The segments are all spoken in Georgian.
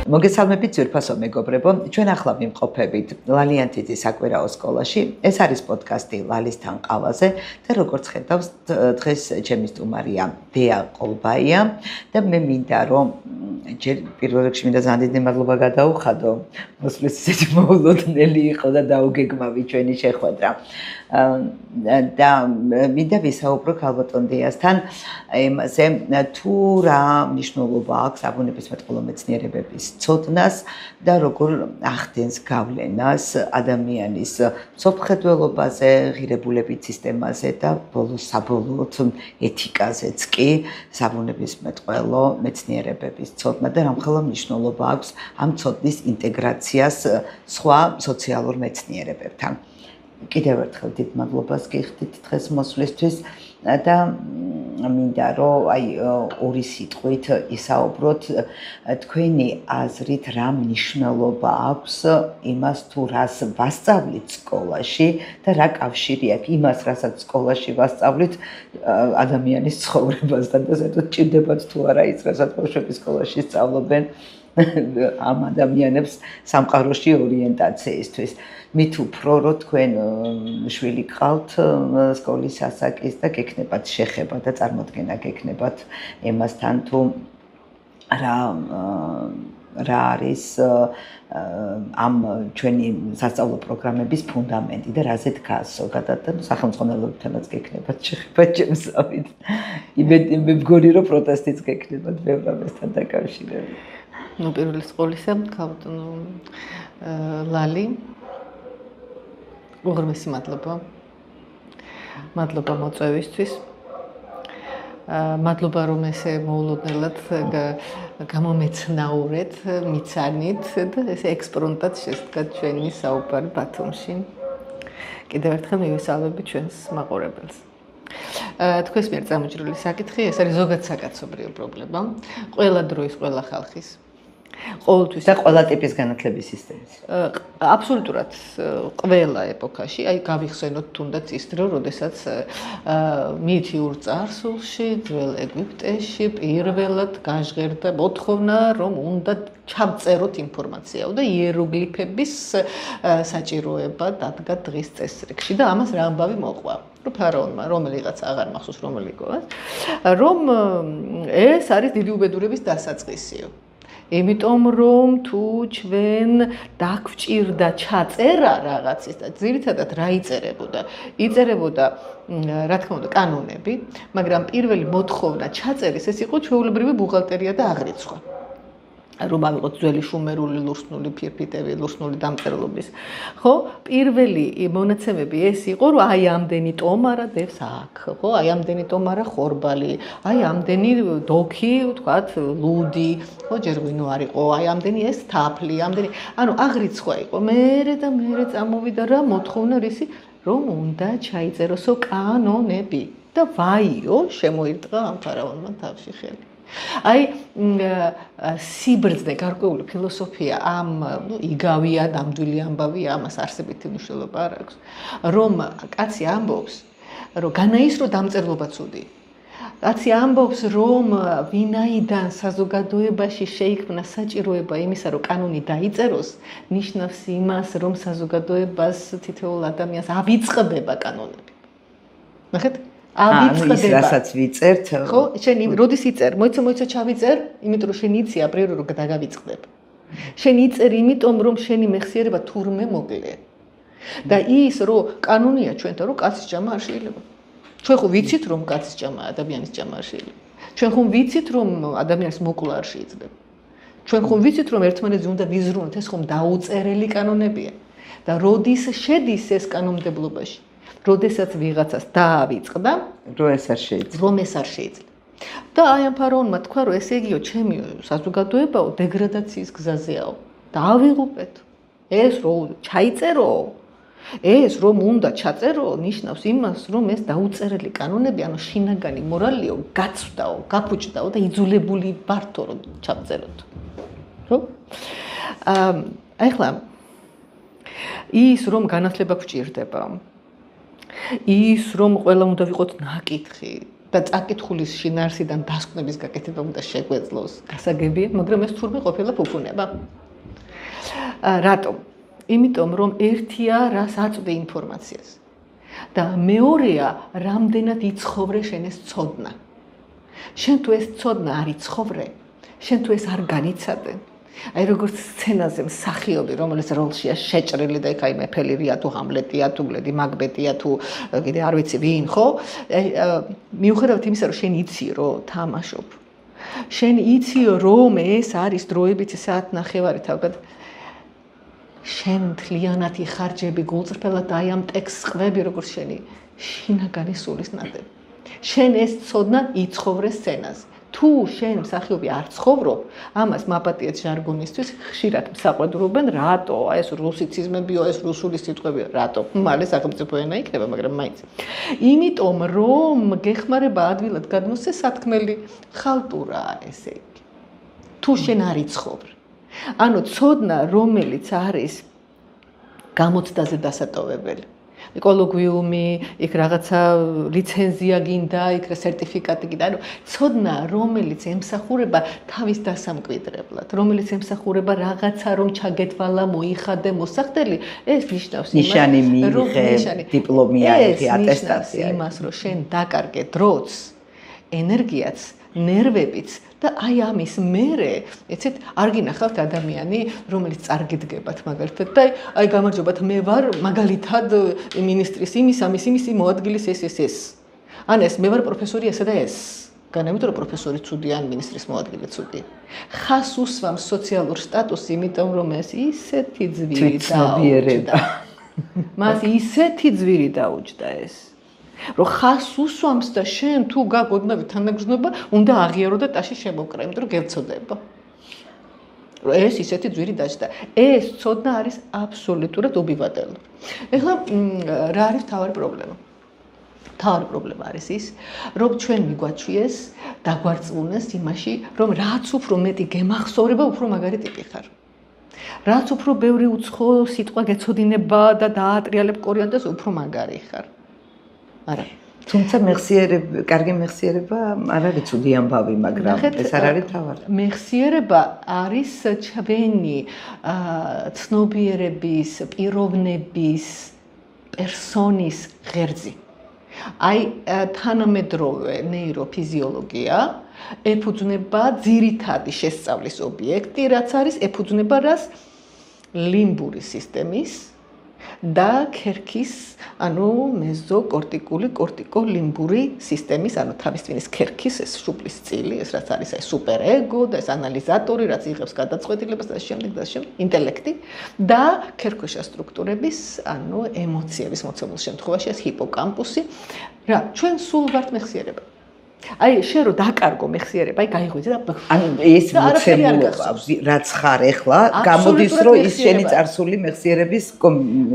მოგესალმებით ძვირფასო მეგობრებო, ჩვენ ახლა ვიმყოფებით ლალიანთიძის საკვირაო სკოლაში. ეს არის პოდკასტი ლალისთან ყავაზე და როგორც ხედავს, დღეს ჩემი სტუმარია დეა ყოლბაია და მე მინდა რომ პირველ რიგში მინდა ძალიან მადლობა გადაუხადო. მოსვლის ისეთი მოულოდნელი იყო და დაუგეგმავი ჩვენი შეხვედრა. და მინდა ვისაუბრო ქალბატონ დეასთან იმაზე თუ რა მნიშვნელობა აქვს საბუნებისმეტყველო მეცნიერებების ცოდნას და როგორ ახდენს გავლენას ადამიანის სოფხედველობაზე, ღირებულებით სისტემაზე და საბოლოოდ ეთიკაზეც კი საბუნებისმეტყველო მეცნიერებების ცოდნა და რამხელა მნიშვნელობა აქვს ამ ცოდნის ინტეგრაციას სხვა სოციალურ მეცნიერებებთან. კიდევ ერთხელ დიდ მადლობას გიხდით დღეს მოსვლისთვის და მინდა რომ ორი სიტყვით ისაუბროთ თქვენი აზრით რა მნიშვნელობა აქვს იმას თუ რას ვასწავლით სკოლაში და რა კავშირი აქვს იმას რასაც სკოლაში ვასწავლით ადამიანის ცხოვრებასთან და საერთოდ ჭირდებათ თუ არა ის რასაც ბავშვები სკოლაში სწავლობენ ამ ადამიანებს სამყაროში ორიენტაციისთვის. მით უფრო რომ თქვენ შვილი გყავთ სკოლის ასაკის და გექნებათ შეხება და წარმოდგენა გექნებათ იმასთან თუ რა არის ამ ჩვენი სასწავლო პროგრამების ფუნდამენტი და რაზე დგას ზოგადად და სახელმძღვანელოებთანაც გექნებათ შეხება ჩემსავით. იმედი მეგონი რომ პროტესტიც გექნებათ ბევრ ამასთან დაკავშირებით. პირველი სკოლისა ქალბატონ ლალი უღრმესი მადლობა. მადლობა მოწვევისთვის. მადლობა რომ ესე მოულოდნელად გამომეცნაურეთ, მიცანით და ესე ექსპრომტად შესდგა ჩვენი საუბარი ბათუმში. კიდევ ერთხელ მივესალმები ჩვენს მაყურებელს. თქვენს მიერ წამოჭრილი საკითხი ეს არის ზოგადსაკაცობრიო პრობლემა, ყველა დროის, ყველა ხალხის. ყოველთვის და ყველა ტიპის განათლების სისტემის. აბსოლუტურად ყველა ეპოქაში, გავიხსენოთ თუნდაც ის დრო, როდესაც მითიურ წარსულში, ძველ ეგვიპტეში პირველად გაჟღერდა მოთხოვნა, რომ უნდა ჩავწეროთ ინფორმაცია და იეროგლიფების საჭიროება დადგა დღის წესრიგში და ამას რა ამბავი მოყვა. ფარაონმა, რომელიღაც აღარ მახსოვს რომელი იყო, რომ ეს არის დიდი უბედურების დასაწყისიო. იმიტომ რომ თუ ჩვენ დაგვჭირდა ჩაწერა რაღაცის და ძირითადად რა იწერებოდა? იწერებოდა რა თქმა უნდა კანონები, მაგრამ პირველი მოთხოვნა ჩაწერის ეს იყო ჩვეულებრივი ბუღალტერია და აღრიცხვა. რომ ავიღოთ ძველი შუმერული ლურსნული ფირფიტები, ლურსნული დამწერლობის. ხო, პირველი მონაცემები ეს იყო, რომ აი ამდენი ტომარა დევს აქ, ხო, აი ამდენი ტომარა ხორბალი, აი ამდენი დოქი, ვთქვათ, ლუდი, ხო, ჯერ ღვინო არ იყო, აი ამდენი ეს თაფლი, ამდენი, ანუ აღრიცხვა იყო. მერე წამოვიდა რა მოთხოვნა რისი, რომ უნდა ჩაიწეროსო კანონები და ვაიო, შემოირტყა ამ ფარაონმა თავში ხელი. აი სიბრძნე გარკვეული ფილოსოფია ამ იგავია, ნამდვილი ამბავია, ამას არსებითი მნიშვნელობა არ აქვს. რომ კაცი ამბობს, რომ განაისრო დამწერლობა ცუდი. კაცი ამბობს, რომ ვინაიდან საზოგადოებაში შეიქმნა საჭიროება იმისა, რომ კანონი დაიწეროს, ნიშნავს იმას, რომ საზოგადოებას თითოეულ ადამიანს ავიწყდება კანონები. ნახეთ? ის რასაც ვიწერთ ხო შენ როდის იწერ მოიცა ჩავიწერ იმიტომ რომ შენ იცი აპრიორი რომ დაგავიწყდებ შენ იწერ იმიტომ რომ შენი მეხსიერება თურმე მოკლეა და ის რომ კანონია ჩვენთან რომ კაცის ჭამა არ შეიძლება ჩვენ ხო ვიცით რომ კაცის ჭამა ადამიანის ჭამა არ შეიძლება ჩვენ ხო ვიცით რომ ადამიანის მოკლა არ შეიძლება ჩვენ ხო ვიცით რომ ერთმანეთზე უნდა ვიზრუნოთ ეს ხომ დაუწერელი კანონებია და როდის შედის ეს კანონმდებლობაში როდესაც ვიღაცას დაავიწყდა, რომ ეს არ შეიძლება. და აი ამ ფარაონმა თქვა, რომ ესე იგიო, ჩემი საზოგადოებაო დეგრადაციის გზაზეაო. დაავიღუპეთ. ეს რომ ჩაიწერო, ეს რომ უნდა ჩაწერო, ნიშნავს იმას, რომ ეს დაუწერელი კანონები, ანუ შინაგანი მორალიო, გაცვდაო, გაფუჭდაო და იძულებული ვართო რომ ჩავწეროთ. ხო? ახლა ის რომ განათლება გვჭირდება. ის რომ ყველა უნდა ვიყოთ ნაკითხი და წაკითხulis შინაარსიდან დასკვნების გაკეთება უნდა შეგვეძლოს. გასაგებია, მაგრამ ეს თურმე ყოფილა ფუფუნება. რატომ? იმიტომ რომ ერთია რას აწვდი ინფორმაციას და მეორეა რამდენად იცხოვრე შენ ეს ცოდნა. შენ თუ ეს ცოდნა არ იცხოვრე, შენ თუ ეს არ განიცადე, აი როგორც სცენაზე მსახიობი, რომელიც როლშია შეჭრილი და იქ აი მეფელირია თუ ჰამლეტია თუ ლედი მაკბეტია თუ კიდე არ ვიცი ვინ, ხო? მიუხედავად იმისა, რომ შენ იცი რომ თამაშობ. შენ იცი რომ ეს არის დროებითი საათნახევარი თავგად შენ მთლიანად იხარჯები გულწრფელად აი ამ ტექსტს ყვები როგორც შენი შინაგანი სულის ნადები. შენ ეს ცოდნა იცხოვრე სცენაზე. თუ შენ მსახიობი არ ცხოვრობ, ამას მაპატიეთ ჟარგონისთვის ხშირად მსაყვედურობენ, რატო? აი ეს რუსიციზმებიო, ეს რუსული სიტყვებიო, რატო? მალე სახელმწიფო ენა იქნება, მაგრამ მაინც. იმიტომ რომ გეხმარება ადვილად გადმოსცე სათქმელი ხალტურაა ესე იგი. თუ შენ არ იცხოვრ. ანუ ცოდნა, რომელიც არის გამოცდაზე დასატოვებელი. ეკოლოგიუმი, იქ რაღაცა ლიცენზია გინდა, იქ სერტიფიკატი გინდა. ანუ ცოდნა, რომელიც ემსახურება თავის დასამკვიდრებლად, რომელიც ემსახურება რაღაცა რომ ჩაგეთვალა, მოიხადე, მოსახდელი, ეს ნიშნავს ნიშანი მიიღე, დიპლომი აიღე, ატესტაცია. იმას, რომ შენ დაკარგე დროც, ენერგიაც, ნერვებიც და აი ამის მერე, ეცეთ, არ გინახავთ ადამიანი, რომელიც წარგიდგებათ მაგალითად და აი გამარჯობათ, მე ვარ მაგალითად მინისტრის იმის მოადგილის ეს. ან ეს მე ვარ პროფესორი ესა და ეს. განებით რომ პროფესორი ცუდი ან მინისტრის მოადგილე ცუდი. ხას უსვამს სოციალურ სტატუსს, იმიტომ რომ ეს ისეთი ძვირი დაუჯდა. მას ისეთი ძვირი დაუჯდა ეს. რომ ხას უსვამს და შენ თუ გაგოდნავი თანაგრძნობა, უნდა აღიარო და ტაში შემოკრა, იმიტომ რომ გერწოდება. რომ ეს ისეთი ძვირი დაჭდა. ეს ცოდნა არის აბსოლუტურად უბიბადელო. ეხლა რა არის თავარი პრობლემა? თავარი პრობლემა არის ის, რომ ჩვენ მიგვაჩვიეს, დაგვარწმუნეს იმაში, რომ რაც უფრო მეტი გემახსოვრება, უფრო მაგარი ტიპი ხარ. რაც უფრო ბევრი უცხო სიტყვა გეცოდინება და დაატრიალებ კორიანტას, უფრო მაგარი ხარ. არა. თუმცა კარგი მეხსიერება არ არის ცუდი ამბავი, მაგრამ ეს არ არის თავარი. მეხსიერება არის ჩვენი ცნობიერების, პიროვნების, პერსონის ღერძი. აი თანამედროვე ნეიროფიზიოლოგია ეფუძნება ძირითადი შესწავლის ობიექტი, რაც არის ეფუძნება რას ლიმბური სისტემის და ქერქის, ანუ მეზოკორტიკული კორტიკოლიმბური სისტემის, ანუ თავისთავის ქერქის ეს შუბლის წილი, ეს რაც არის აი სუპერეგო და ეს ანალიზატორი, რაც იღებს გადაწყვეტილებას და შემდეგ ინტელექტი და ქერქქვეშა სტრუქტურების, ანუ ემოციების მოცემულ შემთხვევაში ეს ჰიპოკამპუსი. რა, ჩვენ სულ ვართ მეხსიერება. აი შენ რო დაკარგო მეხსიერება, აი გაიღვიძე და ანუ ეს მოცემულობა, რაც ხარ ახლა, გამოდის რომ ის შენი წარსული მეხსიერების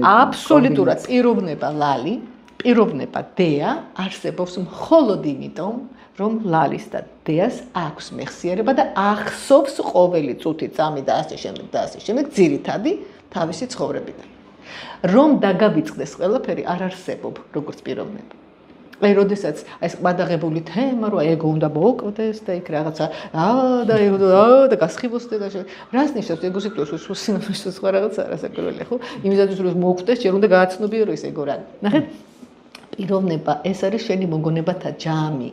აბსოლუტურად პიროვნება ლალი, პიროვნება დეა არსებობს მხოლოდ იმიტომ, რომ ლალის და დეას აქვს მეხსიერება და ახსოვს ყოველი წუთი, წამი და ასე შემდეგ, ძირითადი თავისი ცხოვრებიდან. რომ დაგაბიწყდეს ყველაფერი არ არსებობ როგორც პიროვნება. აი, როდესაც ეს ყბადაღებული თემა, რომ ეგო უნდა მოკვდეს და იქ რაღაცა და გასხიბოს და რას ნიშნავს ეგო სიტყვაში, სინამდვილეში სხვა რაღაცა არასაკვირველია, ხო? იმისათვის რომ მოკვდეს, ჯერ უნდა გააცნობიერო ეს ეგო რა. ნახეთ, პიროვნება ეს არის შენი მოგონებათა ჯამი.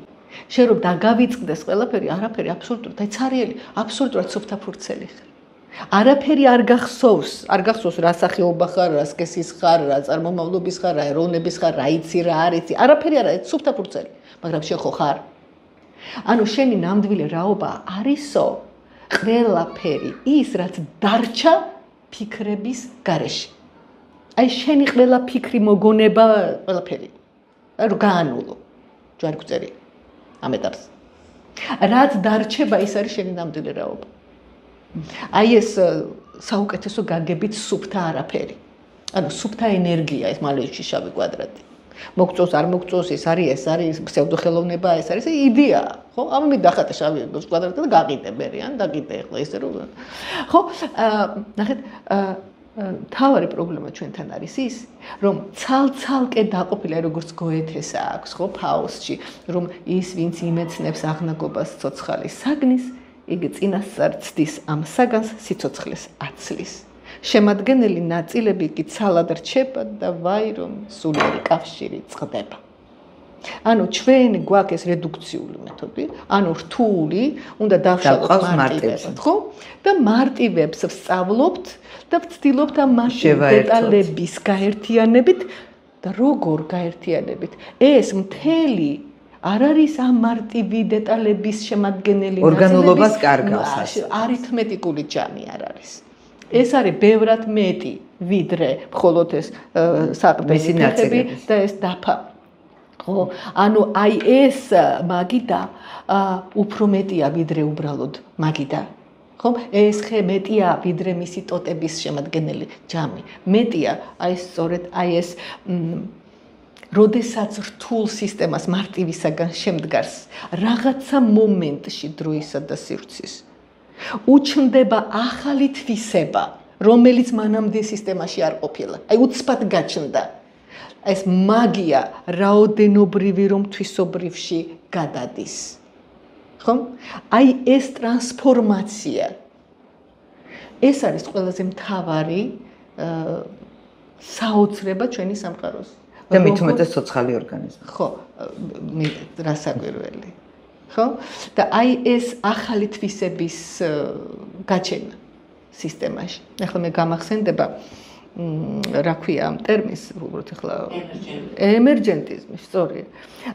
შენ რომ დაგავიწყდეს ყველაფერი, არაფერი აბსოლუტურად, აი ცარიელი, აბსოლუტურად სოფთაფურცელი ხარ. არაფერი არ გახსოვს რა სახეობა ხარ, რა სქესის ხარ, რა წარმომავლობის ხარ, რა ეროვნების ხარ, რა იცი, რა არ იცი, არაფერი არ არის, სუფთაფურცელი, მაგრამ შენ ხო ხარ. ანუ შენი ნამდვილი რაობა არისო, ყველაფერი ის, რაც დარჩა ფიქრების გარეშე. აი შენი ყველა ფიქრი, მოგონება, ყველაფერი. აი რომ გაანულო. ჯვარი გვწერი ამ ეტაპს. რაც დარჩება, ის არის შენი ნამდვილი რაობა. აი ეს საუკეთესო გაგებით სუფთა არაფერი. ანუ სუფთა ენერგია, ეს მალეში შავი კვადრატი. მოგწოს, არ მოგწოს, ეს არის ფსევდოხელოვნება, ეს არის იდეა, ხო? ამით დახატე შავი კვადრატი და გაყიდე მერე, ან დაგიდე ახლა ესე რომ. ხო? ნახეთ, თავარი პრობლემა ჩვენთან არის ის, რომ ცალ-ცალკე დაყოფილი, როგორც გოეთესა აქვს, ხო, ფაუსტში, რომ ის, ვინც იმეცნებს აღნაგობას ცოცხალის საგნის, იგი წინასწარ ცდის ამ საგანს სიცოცხლეს აცლის. შემადგენელი ნაწილები კი ცალად რჩება და ვაი რომ სულიერი კავშირი წყდება. ანუ ჩვენ გვაქვს ეს რედუქციული მეთოდი, ანუ რთული, უნდა დავშალოთ მარტივებად, ხო? და მარტივებს ვსწავლობთ და ვცდილობთ ამ მარტივ დეტალების გაერთიანებით და როგორ გაერთიანებით. ეს მთელი არ არის ამ მარტივი დეტალების შემადგენელი ორგანულობას კარგავს. არითმეტიკული ჯამი არ არის. ეს არის ბევრად მეტი, ვიდრე მხოლოდ ეს საყრდენი ნაცები და ეს დაფა. ხო, ანუ აი ეს მაგიდა უფრო მეტია ვიდრე უბრალოდ მაგიდა. ხო, ეს ხე მეტია ვიდრე მისი ტოტების შემადგენელი ჯამი. მეტია აი სწორედ აი ეს როდესაც რთულ სისტემას მარტივისაგან შემდგარს რაღაცა მომენტში დროისა და სივრცის უჩნდება ახალი თვისება, რომელიც მანამდე სისტემაში არ ყოფილა. აი უცბად გაჩნდა. ეს მაგია რაოდენობრივი რომ თვისობრივში გადადის. ხო? აი ეს ტრანსფორმაცია ეს არის ყველაზე მთავარი საოცრება ჩვენი სამყაროს. და მით უმეტეს ცოცხალი ორგანიზმი. ხო, რასაკვირველი. ხო? და აი ეს ახალი თვისების გაჩენა სისტემაში. ახლა მე გამახსენდება რა ქვია ამ ტერმინს, უბრალოდ ახლა ემერჯენტიზმი, სწორია.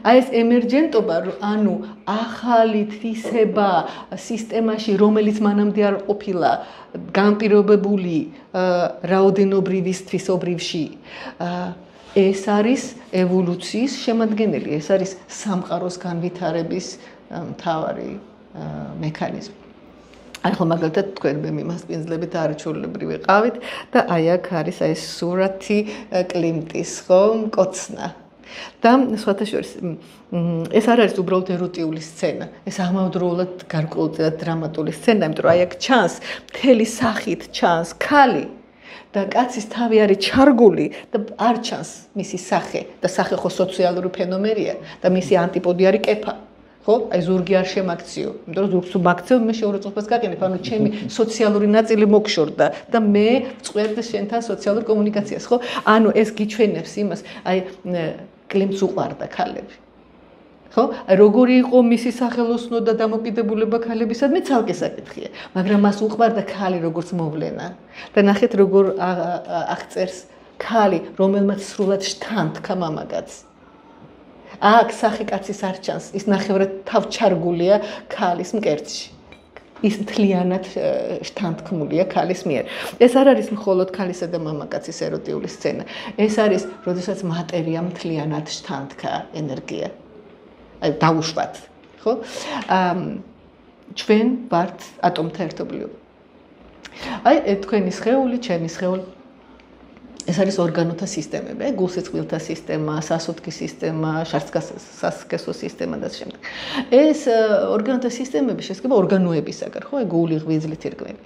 აი ეს ემერჯენტობა, ანუ ახალი თვისება სისტემაში, რომელიც მანამდე არ ყოფილა განპირობებული რაოდენობრივი თვისობრივში. ეს არის ევოლუციის შემადგენელი, ეს არის სამყაროს განვითარების მთავარი მექანიზმი. აი ხო მაგალითად თქვენ მე მიმასპინძლებით არაჩვეულებრივ ვიყავით და აი აქ არის აი სურათი კლიმტის ხო მკოცნა. და სხვათა შორის ეს არ არის უბრალოდ ეროტიული სცენა, ეს ამავდროულად გარკვეულწილად დრამატული სცენა, იმიტომ რომ აი აქ ჩანს მთელი სახით ჩანს ქალი და კაცის თავი არის ჩარგული და არ ჩანს მისი სახე და სახე ხო სოციალური ფენომენია და მისი ანტიპოდი არის კეფა. ხო, აი ზურგი არ შემაქციო, იმიტომ რომ ზურგს უმაქციო, მე შეურაცხყოფას გაყენებ, ანუ ჩემი სოციალური ნაწილი მოგშორდა და მე წვერდი შენთან სოციალურ კომუნიკაციას, ხო? ანუ ეს გიჩვენებს იმას, აი კლიმტს უყვარდა ქალები. ხო? აი როგორი იყო მისი სახელოსნო და დამოკიდებულება ქალებისადმი ცალკე საკითხია, მაგრამ მას უყვარდა ქალი როგორც მოვლენა. და ნახეთ როგორ აღწერს ქალი, რომელმაც სრულად შთანთქა მამაკაცს. აქ სახე კაცის არ ჩანს, ის ნახევრად თავჩარგულია ქალის მკერდში. ის მთლიანად შთანთქმულია ქალის მიერ. ეს არ არის მხოლოდ ქალისა და მამაკაცის ეროტიული სცენა. ეს არის, როდესაც მატერია მთლიანად შთანთქა ენერგია. აი დაუშვათ, ხო? ჩვენ ვართ ატომთა ერთობლიობა. აი თქვენი სხეული, ჩემი სხეული ეს არის ორგანოთა სისტემები, გულსიწყვილთა სისტემა, სასუთხის სისტემა, სასქესო სისტემა და შემდეგ. ეს ორგანოთა სისტემები შედგება ორგანოებისაგან, ხო, გული, ღვიძლი, თირკმელი.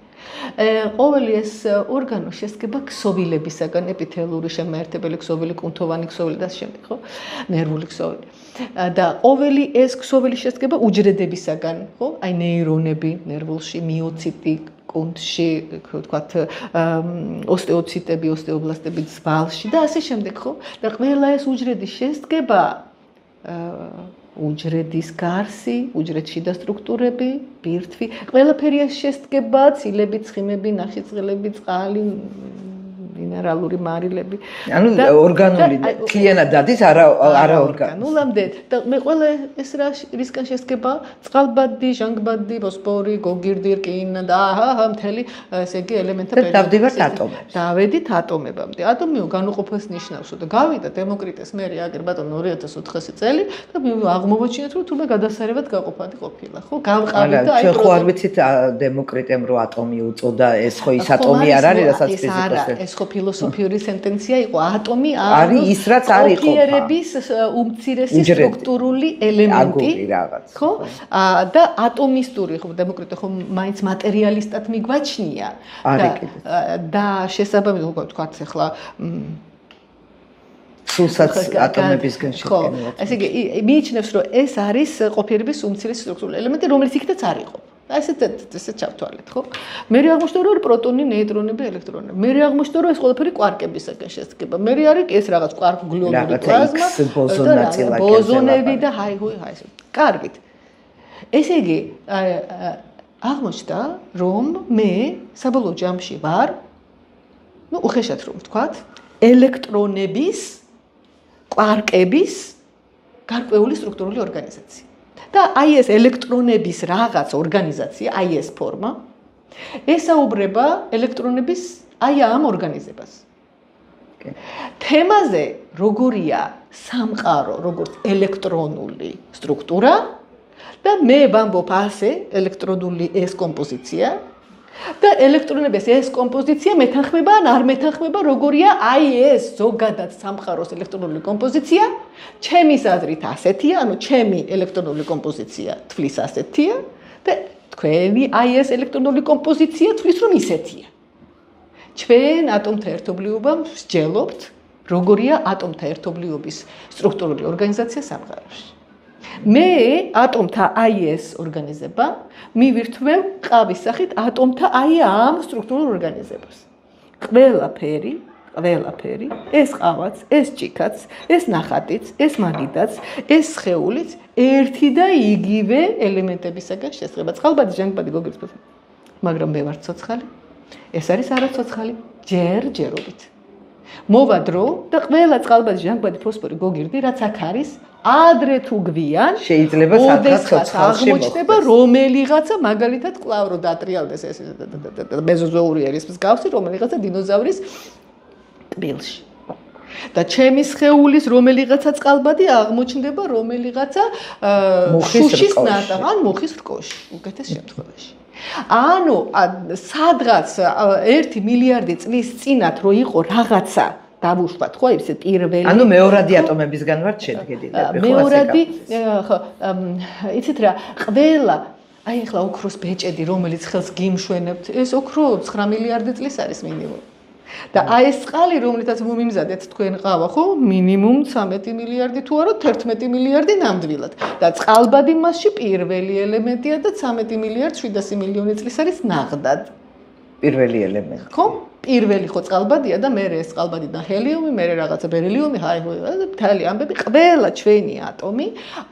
ყოველი ეს ორგანო შედგება ქსოვილებისაგან, ეპითელური, შემაერთებელი ქსოვილი, კუნთოვანი ქსოვილი და შემდეგ, ხო? ნერვული ქსოვილი. და ყოველი ეს ქსოვილი შედგება უჯრედებისაგან, ხო? აი ნეირონები, ნერვულში, მიოციტი, კუნთში, ვთქვათ, ოსტეოციტები, ოსტეობლასტები ძვალში და ასე შემდეგ, ხო? და ყველა ეს უჯრედი შედგება უჯრედის გარსი, უჯრედში შიდა სტრუქტურები, ბირთვი, ყველაფერი ეს შედგება ცილები, ცხიმები, ნახიწყლები, წყალი, მინერალური მარილები. ანუ ორგანული მთლიანად დადის არაორგანულამდე და მე ყველა ეს რისგან შედგება? წყალბადი, ჟანგბადი, ფოსფორი, გოგირდი, რკინა და აჰა, მთელი ესე იგი ელემენტთა პერიოდი. და დავდივართ ატომებს. დავედით ატომებამდე. ატომი განუყოფას ნიშნავს, და გავიდა დემოკრიტეს მერე აგერ ბატონო 2400 წელი და აღმოვაჩინეთ, რომ თუმე გადასარევად გაყოფადი ყოფილა, ხო? გავყავით და აი ჩვენ ხო არ ვიცით დემოკრიტემ რო ატომი უწოდა, ეს ხო ის ატომი არ არის, რასაც ფიზიკოსები. ეს ხო ფილოსოფიური სენტენცია იყო ატომი არის ის რაც არ იყო ყოფიერების უმცირესი სტრუქტურული ელემენტი ხო და ატომისტური ხო დემოკრიტი ხო მაინც მატერიალისტად მიგვაჩნია და შესაბამისად ვთქვათ ახლა სულსაც ატომებისგან შედგენილად. ესე იგი, მიიჩნევს, რომ ეს არის ყოფიერების უმცირესი სტრუქტურული ელემენტი, რომელიც იქნაც არ იყო. ესეც ჩავთვალეთ, ხო? მე აღმოჩნდა, რომ პროტონი, ნეიტრონები, ელექტრონები. მე აღმოჩნდა, რომ ეს ყველაფერი კვარკებისგან შედგება. მე არის ეს რაღაც კვარკ-გლიონური პლაზმა, ბოზონები და ჰაი. კარგით. ესე იგი, აღმოჩნდა, რომ მე საბოლოო ჯამში ვარ, უხეშად რომ ვთქვათ, ელექტრონების კვარკების გარკვეული სტრუქტურული ორგანიზაცია. და აი ეს ელექტრონების რაღაც ორგანიზაცია, აი ეს ფორმა, ესაუბრება ელექტრონების აი ამ ორგანიზებას. თემაზე როგორია სამყარო, როგორც ელექტრონული სტრუქტურა და მე ვამბობ ასე ელექტრონული ეს კომპოზიცია და ელექტრონების ეს კომპოზიცია მეთანხმება ან არ მეთანხმება როგორია აი ეს ზოგადად სამყაროს ელექტრონული კომპოზიცია ჩემის აზრით ასეთია ანუ ჩემი ელექტრონული კომპოზიცია თვლის ასეთია და თქვენი აი ეს ელექტრონული კომპოზიცია თვლის რომ ისეთია ჩვენ ატომთა ერთობლიობამ ვსჯელობთ როგორია ატომთა ერთობლიობის სტრუქტურული ორგანიზაცია სამყაროში მე ატომთა აი ეს ორგანიზება მივირთვევ ყავის სახით ატომთა აი ამ სტრუქტურულ ორგანიზებას. ყველაფერი, ეს ყავაც, ეს ჭიქაც, ეს ნახატიც, ეს მაგიდაც, ეს სხეულიც ერთი და იგივე ელემენტებისაგან შესწრება. წყალბადი, ჟანგბადი, გოგირდს. მაგრამ მე ვარ ცოცხალი. ეს არის არაცოცხალი, ჯერჯერობით. მოვა დრო და ყველა წყალბადი, ჟანგბადი, ფოსფორი, გოგირდი, რაც აქ არის ადრე თუ გვიან შეიძლება სადღაც აღმოჩნდება რომელიღაცა მაგალითად კლავ რო დატრიალდეს ეს მეზოზოური არის მსგავსი რომელიღაცა დინოზავრის ტბილში და ჩემი სხეულის რომელიღაცა წყალბადი აღმოჩნდება რომელიღაცა შუშის ნატა ან მუხის რკოში უკეთეს შემთხვევაში ანუ სადღაც 1 მილიარდი წლის წინათ რო იყო რაღაცა დავუშვათ ხო ეს პირველი ანუ მეორადი ატომებისგან ვართ შედგენილები ხო მეორადი ხო იცით რა ყველა აი ახლა ოქროს ბეჭედი რომელიც ხელს გიმშვენებთ ეს ოქრო 9 მილიარდი წლის არის მინიმუმ და აი ეს წყალი რომლითაც მომიმზადეთ თქვენ ყავა ხო მინიმუმ 13 მილიარდი თუ არა 11 მილიარდი ნამდვილად და წყალბადი მასში პირველი ელემენტია და 13 მილიარდ 700 მილიონი წლის არის ნაღდად პირველი ელემენტი ხო პირველი ხო წყალბადია და მერე ეს წყალბადიდან ჰელიუმი, მერე რაღაცა ბერილიუმი, მთელი ამბები, ყველა ჩვენი ატომი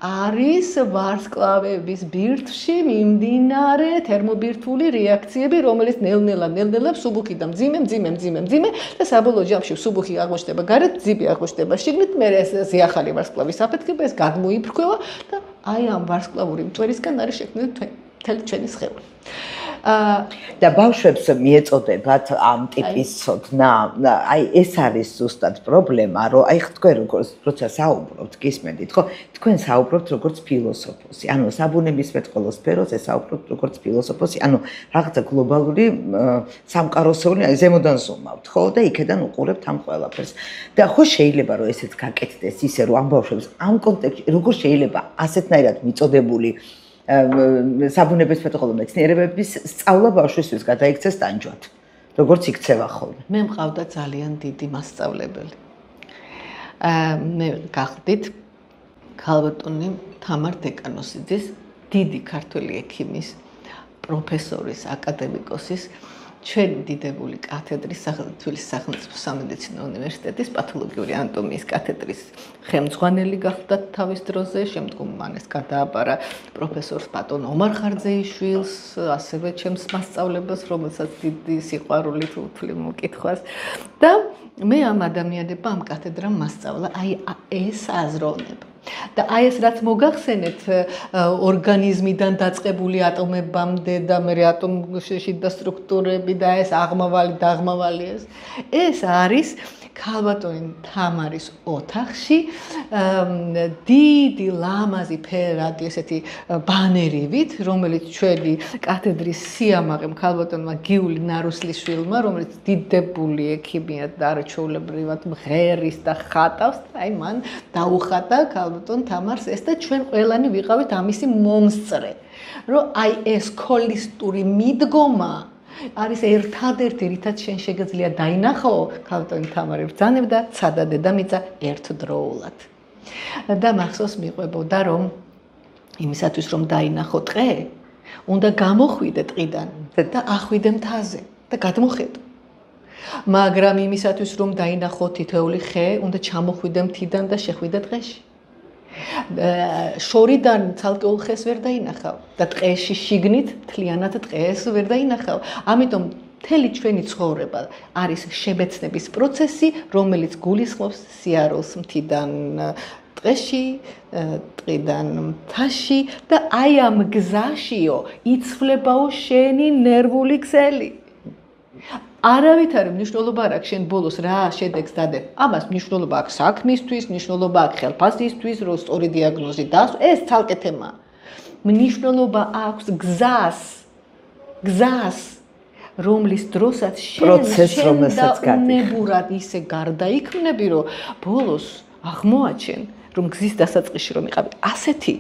არის ვარსკვლავების ბირთვში მიმდინარე თერმობირთვული რეაქციები, რომელიც ნელ-ნელა მსუბუქი და მძიმე და საბოლოო ჯამში მსუბუქი აღმოჩნდება გარეთ, მძიმე აღმოჩნდება შიგნით, მერე ეს ზიახალი ვარსკვლავის აფეთქება, ეს გადმოიფრქვევა და აი ამ ვარსკვლავური მტვერისგან არის შექმნილი მთელი ჩვენი სხეული. და ბავშვებს მიეწოდებათ ამ ტიპის ცოდნა, აი ეს არის ზუსტად პრობლემა, რომ აი თქვენ როცა საუბრობთ, გისმენთ, ხო? თქვენ საუბრობთ როგორც ფილოსოფოსი, ანუ საბუნებისმეტყველო ყოველ სფეროზე საუბრობთ როგორც ფილოსოფოსი, ანუ რაღაცა გლობალური სამყაროსეული ზემოდან ზომავთ, ხო? და იქედან უყურებთ ამ ყველაფერს. და ხო შეიძლება რომ ესეც გაკეთდეს ისე რომ ამ ბავშვებს ამ კონტექსტში როგორ შეიძლება ასეთნაირად მიწოდებული საბუნებისმეტყველო მეცნიერებების სწავლა ბავშვისთვის გადაიქცეს ტანჯვად. როგორც იქცევა ხოლმე. მე მყავდა ძალიან დიდი მასწავლებელი. მე გახდით ქალბატონი თამარ დეკანოსიძის დიდი ქართველი ექიმის პროფესორის აკადემიკოსის ჩვენი დიდებული კათედრის თბილისის სახელმწიფო სამედიცინო უნივერსიტეტის პათოლოგიური ანატომიის კათედრის ხელმძღვანელი გახდა თავის დროზე, შემდგომ მან ეს გადააბარა პროფესორ პატონ ომარ ხარძეიშვილს, ასევე ჩემს მასწავლებლებს, რომელსაც დიდი სიყვარულით უთვლი მოკითხვას და მე ამ ადამიანებმა ამ კათედრამ მასწავლა აი ეს აზროვნება. და აი ეს რაც მოგახსენეთ ორგანიზმიდან დაწყებული ატომებამდე და მე ატომში და სტრუქტურები და ეს აღმავალი ეს არის ქალბატონი თამარის ოთახში დიდი ლამაზი ფერადი ესეთი ბანერივით, რომელიც ჩვენი კათედრის სიამაყემ ქალბატონმა გიული ნარუსლიშვილმა, რომელიც დიდებული ექიმია და არაჩვეულებრივად მღერის და ხატავს, აი მან დაუხატა ქალბატონ თამარს ეს და ჩვენ ყველანი ვიყავით ამისი მომსწრე, რომ აი ეს ჰოლისტური მიდგომა არის ერთადერთი, რითაც შენ შეგიძლია დაინახო ქალბატონი თამარი ბრძანებდა ცადა დედამიწა ერთდროულად. და მახსოვს მიყვებოდა, რომ იმისათვის რომ დაინახო ტყე, უნდა გამოხვიდე ტყიდან და ახვიდე მთაზე და გადმოხედო. მაგრამ იმისათვის რომ დაინახო თითოეული ხე, უნდა ჩამოხვიდე მთიდან და შეხვიდე ტყეში. შორიდან ცალკეულ ხეს ვერ დაინახავ და ტყეში შიგნით მთლიანად ტყეს ვერ დაინახავ. ამიტომ მთელი ჩვენი ცხოვრება არის შებეცნების პროცესი, რომელიც გულისხმობს სიარულს მთიდან ტყეში, ტყიდან მთაში და აი ამ გზაშიო იცვლებაო შენი ნერვული ქსელი. არავით არ მნიშვნელობა არ აქვს შენ ბოლოს რა შედეგს დადებ. ამას მნიშვნელობა აქვს საქმისთვის, მნიშვნელობა აქვს ხელფასისთვის, რომ სწორი დიაგნოზი დასვა, ეს ცალკე თემაა. მნიშვნელობა აქვს გზას, რომლის დროსაც შენ დაუნებურად ისე გარდაიქმნები, რომ ბოლოს აღმოაჩენ, რომ გზის დასაწყისში რომ იყავი ასეთი,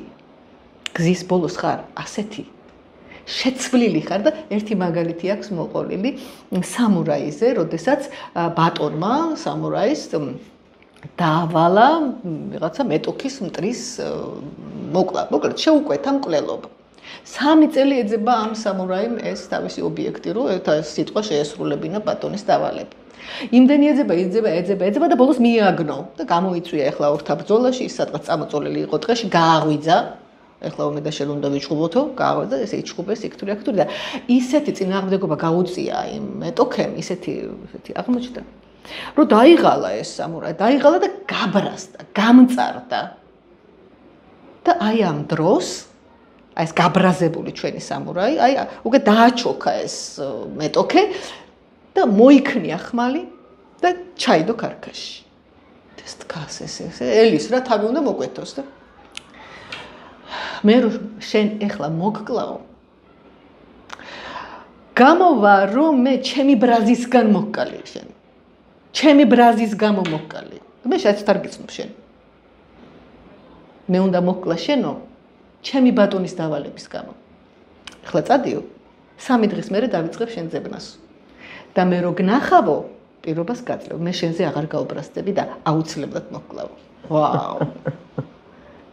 გზის ბოლოს ხარ ასეთი. შეცვლილი ხარ და ერთი მაგალითი აქვს მოყოლილი სამურაიზე, როდესაც ბატონმა სამურაის დაავალა რაღაცა მეტოქის მტრის მოკლედ შეუკვეთა მკვლელობა. 3 წელი ეძება ამ სამურაიმ ეს თავისი ობიექტი, რომ ეს სიტყვა შეესრულებინა ბატონის დავალება. იმდენი ეძება და ბოლოს მიაგნო და გამოიწვია ახლა ორთაბრძოლაში, ის სადღაც წამოწოლილი იყო ტყეში, გააღვიძა. ეხლა უმეტა შენ უნდა ვიჩხუბოთო, გააღვიძა, ესე იჩხუბეს იქთური და ისეთი წინააღმდეგობა გაუწია იმ მეტოქემ, ისეთი აღმოჩნდა. რომ დაიღალა ეს სამურაი, დაიღალა და გაბრასდა, გამწარდა. და აი ამ დროს აი ეს გაბრაზებული ჩვენი სამურაი, აი უკვე დააჩოქა ეს მეტოქე და მოიქნია ხმალი და ჩაიდო ქარქაში. ეს დგას ეს ელის რა თავი უნდა მოკვეთოს და მე შენ ეხლა მოგკლავ. გამოვა რომ მე ჩემი ბრაზისგან მოგკალი შენ. ჩემი ბრაზის გამო მოგკალი. მე შეეცდ არ გიცნობ შენ. მე უნდა მოგკლა შენო ჩემი ბატონის დავალების გამო. ეხლა წადიო. 3 დღის მერე დავიწყებ შენ ძებნას. და მე რო გნახავო, პირობას გაძლევ. მე შენზე აღარ გაუბრასდები და აუცილებლად მოგკლავ.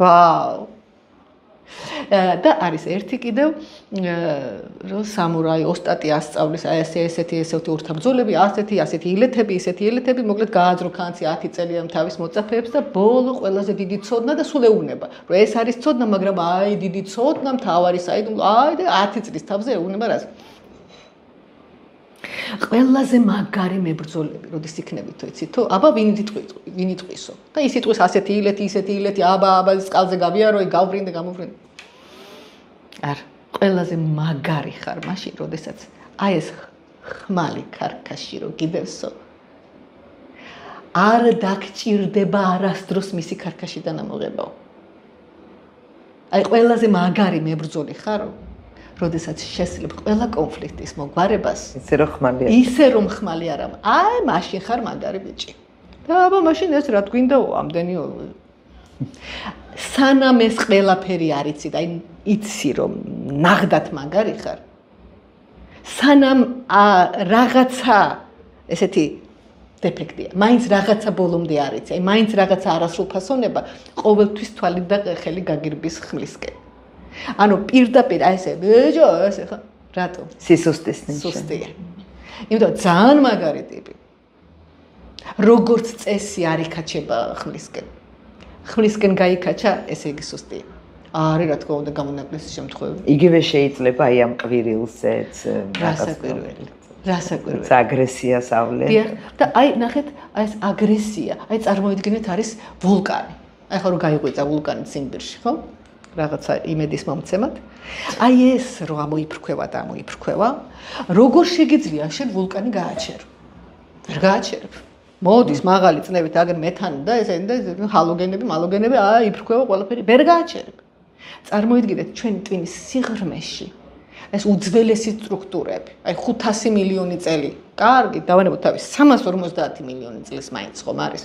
ვაუ. და არის ერთი კიდევ რომ სამურაი ოსტატი ასწავლის აი ესეთი ორთაბრძოლები, ასეთი ილეთები, მოკლედ გააძრო ქანცი 10 წელია თავის მოწაფეებს და ბოლო ყველაზე დიდი ცოდნა და სულ ეუბნება, რომ ეს არის ცოდნა, მაგრამ აი დიდი ცოდნა, მთავარი საიდუმლო, აი და 10 წლის თავზე ეუბნება რას. ყველაზე მაგარი მებრძოლები, როდის იქნებითო, იცითო? აბა ვინ იტყვისო? და ის იტყვის ასეთი ილეთი, აბა სკალზე გავიარო, გავბრინდე, გამოვრინდე. არა, ყველაზე მაგარი ხარ მაშინ, როდესაც აი ეს ხმალი ქარქაში რო გიდევსო. არ დაგჭირდება არასდროს მისი ქარქაშიდან ამოღებაო. აი ყველაზე მაგარი მებრძოლი ხარო. როდესაც შესლებ ყველა კონფლიქტის მოგვარებას, ისე რომ ხმალი არა, აი მაშინ ხარ მაგარი ბიჭი. და აბა მაშინ ეს რა გვინდაო ამდენი სანამ ეს ყველაფერი არ იცი და იცი რომ ნაღდათ მაგარი ხარ. სანამ რაღაცა ესეთი დეფექტია, მაინც რაღაცა ბოლომდე არ იცი, აი მაინც რაღაცა არასრულფასოვნება ყოველთვის თვალი და ხელი გაგირბის ხმლისკენ. ანუ პირდაპირ აი ესე ბეჯო ესე ხა რატო სისუსტის ნიშანი სუსტია იმიტომ ძალიან მაგარი ტიპი როგორც წესი არ იკაჩება ხმლისკენ გაიკაჩა ესე იგი სუსტია არის რა თქმა უნდა გამონაკლისის შემთხვევები იგივე შეიძლება აი ამ ყვირილზეც რასაკვირველი აგრესიას ავლე და აი ნახეთ აი ეს აგრესია აი წარმოიდგინეთ არის ვულკანი აი ხო რომ გაიღვიძა ვულკანი ციმბირში, ხო? რაღაცა იმედის მომცემად. აი ეს რო ამოიფრქვევა და ამოიფრქვევა, როგორ შეგიძლია შენ ვულკანი გააჩერო? ვერ გააჩერებ. მოდის მაღალი წნევით აგერ მეთანი და ესენი და ჰალოგენები, მალოგენები, იფრქვევა ყველაფერი, ვერ გააჩერებ. წარმოიდგინეთ ჩვენ ტვინის სიღრმეში ეს უძველესი სტრუქტურები, აი 500 მილიონი წელი. კარგი, დავანებოთ თავის 350 მილიონი წლის მაინც ხომ არის.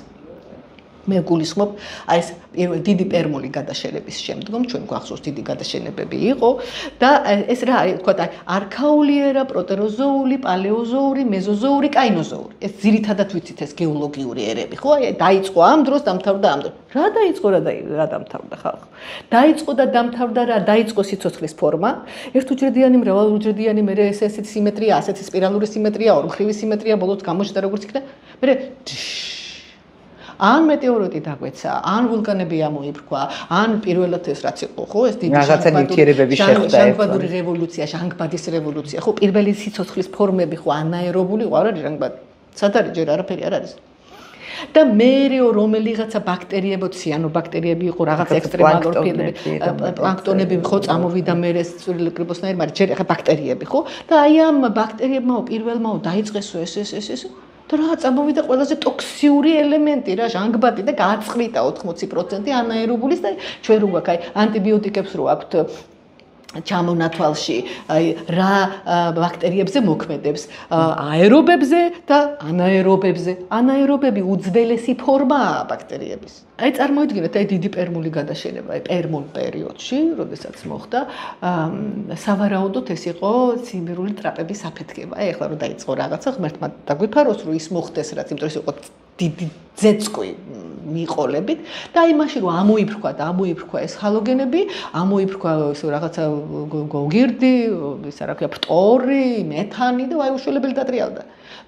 მე გულისხმობ, აი ეს პირველი დიდი პერმული გადაშენების შემდგომ ჩვენ გვახსოვს დიდი გადაშენებები იყო და ეს რა არის, თქვა, აი არქაული ერა, პროტეროზოული, პალეოზოური, მეზოზოური, კაინოზოური. ეს ძირითადად ვიცით ეს გეოლოგიური ერები, ხო? აი დაიწყო ამ დროს, დამთავრდა ამ დროს. რა დაიწყო რა დამთავრდა ხალხო? დაიწყო და დამთავრდა რა? დაიწყო სიცოცხლის ფორმა, ერთუჯრედიანი, მრავალუჯრედიანი, მე ესეთი სიმეტრია, ასეთი სპირალური სიმეტრია, ორმხრივი სიმეტრია, ბოლოს გამოჩნდა როგორც იქნა. მე ან მეტეორიტი დაგვეცა, ან ვულკანები ამოიფრქვა, ან პირველად ეს რაც იყო, ხო, ეს დიდი ჟანგბადური რევოლუცია, ჟანგბადის რევოლუცია, ხო, პირველი სიცოცხლის ფორმები ხო ანაერობული იყო, არ არის ჟანგბადი. სად არის ჯერ არაფერი არ არის. და მეერეო რომელიღაცა ბაქტერიებო, ციანობაქტერიები იყო, რაღაც ექსტრემალურ ფილები, პლანქტონები ხო წამოვიდა მერეს წვრილიკრიბოსნაირი, მაგრამ ჯერ ახლა ბაქტერიები, ხო? და აი ამ ბაქტერიებმაო პირველმაო დაიწყესო ეს და რა წამოვიდა ყველაზე ტოქსიური ელემენტი რა ჟანგბადი და გააწყვიტა 80% ანაერობულის და ჩვენ რო გვაქვს აი ანტიბიოტიკებს რო აქვთ ჩამონათვალში აი რა ბაქტერიებზე მოქმედებს აერობებზე და ანაერობებზე ანაერობები უძველესი ფორმაა ბაქტერიების აი წარმოიდგინეთ აი დიდი პერმული გადაშენება აი პერმულ პერიოდში როდესაც მოხდა სავარაუდოდ ეს იყო ციმბირული ტრაპების აფეთქება აი ახლა რომ დაიწყო რაღაცა ღმერთმა დაგვიფაროს რომ ის მოხდეს რაც იმიტომ ის იყო დიდი ძეწყვი მიყოლებით და აი მაშინ რომ ამოიფრქვა ეს ჰალოგენები ამოიფრქვა ეს რაღაცა გოგირდი ის რა ქვია ფტორი მეთანი და აი უშველებელი დატრიალდა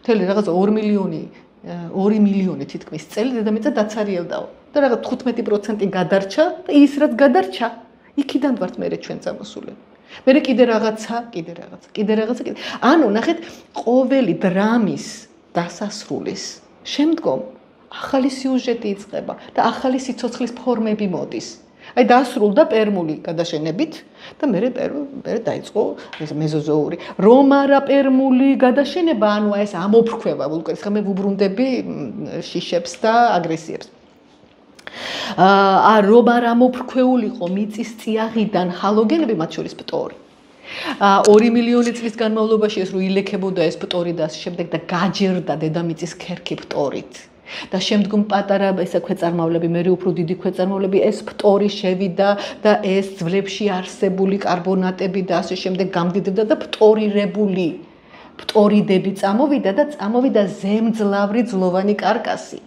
მთელი რაღაცა 2 მილიონი თითქმის წელი დედამიწა დაცარიელდაო და რაღაც 15% გადარჩა და ის რაც გადარჩა იქიდან ვართ მე ჩვენ წამოსული მე კიდე რაღაცა ანუ ნახეთ ყოველი დრამის დასასრულის შემდგომ ახალი სიუჟეტი იწყება და ახალი სიცოცხლის ფორმები მოდის. აი დასრულდა პერმული გადაშენებით და მე დაიწყო ეს მეზოზოური. რომ არა პერმული გადაშენება, ანუ ეს ამოფრქვევა ვულკანის, ხომ მე ვუბრუნდები შიშებს და აგრესიებს. რომ არ ამოფრქვეულიყო მიწის წიაღიდან ჰალოგენები, მათ შორის ფტორი. 2 მილიონი წლის განმავლობაში ეს რო ილექებოდა ეს ფტორი და შემდეგ და გაჯერდა დედამიწის ქერქი ფტორით. და შემდგომ პატარა ესა ქვეწარმავლები, მე უფრო დიდი ქვეწარმავლები ეს ფტორი შევიდა და ეს ძვლებში არსებული კარბონატები და ასე შემდეგ გამდიდრდა და ფტორირებული ფტორიდები წამოვიდა და წამოვიდა ზემძლავრი ძვლოვანი კარკასი.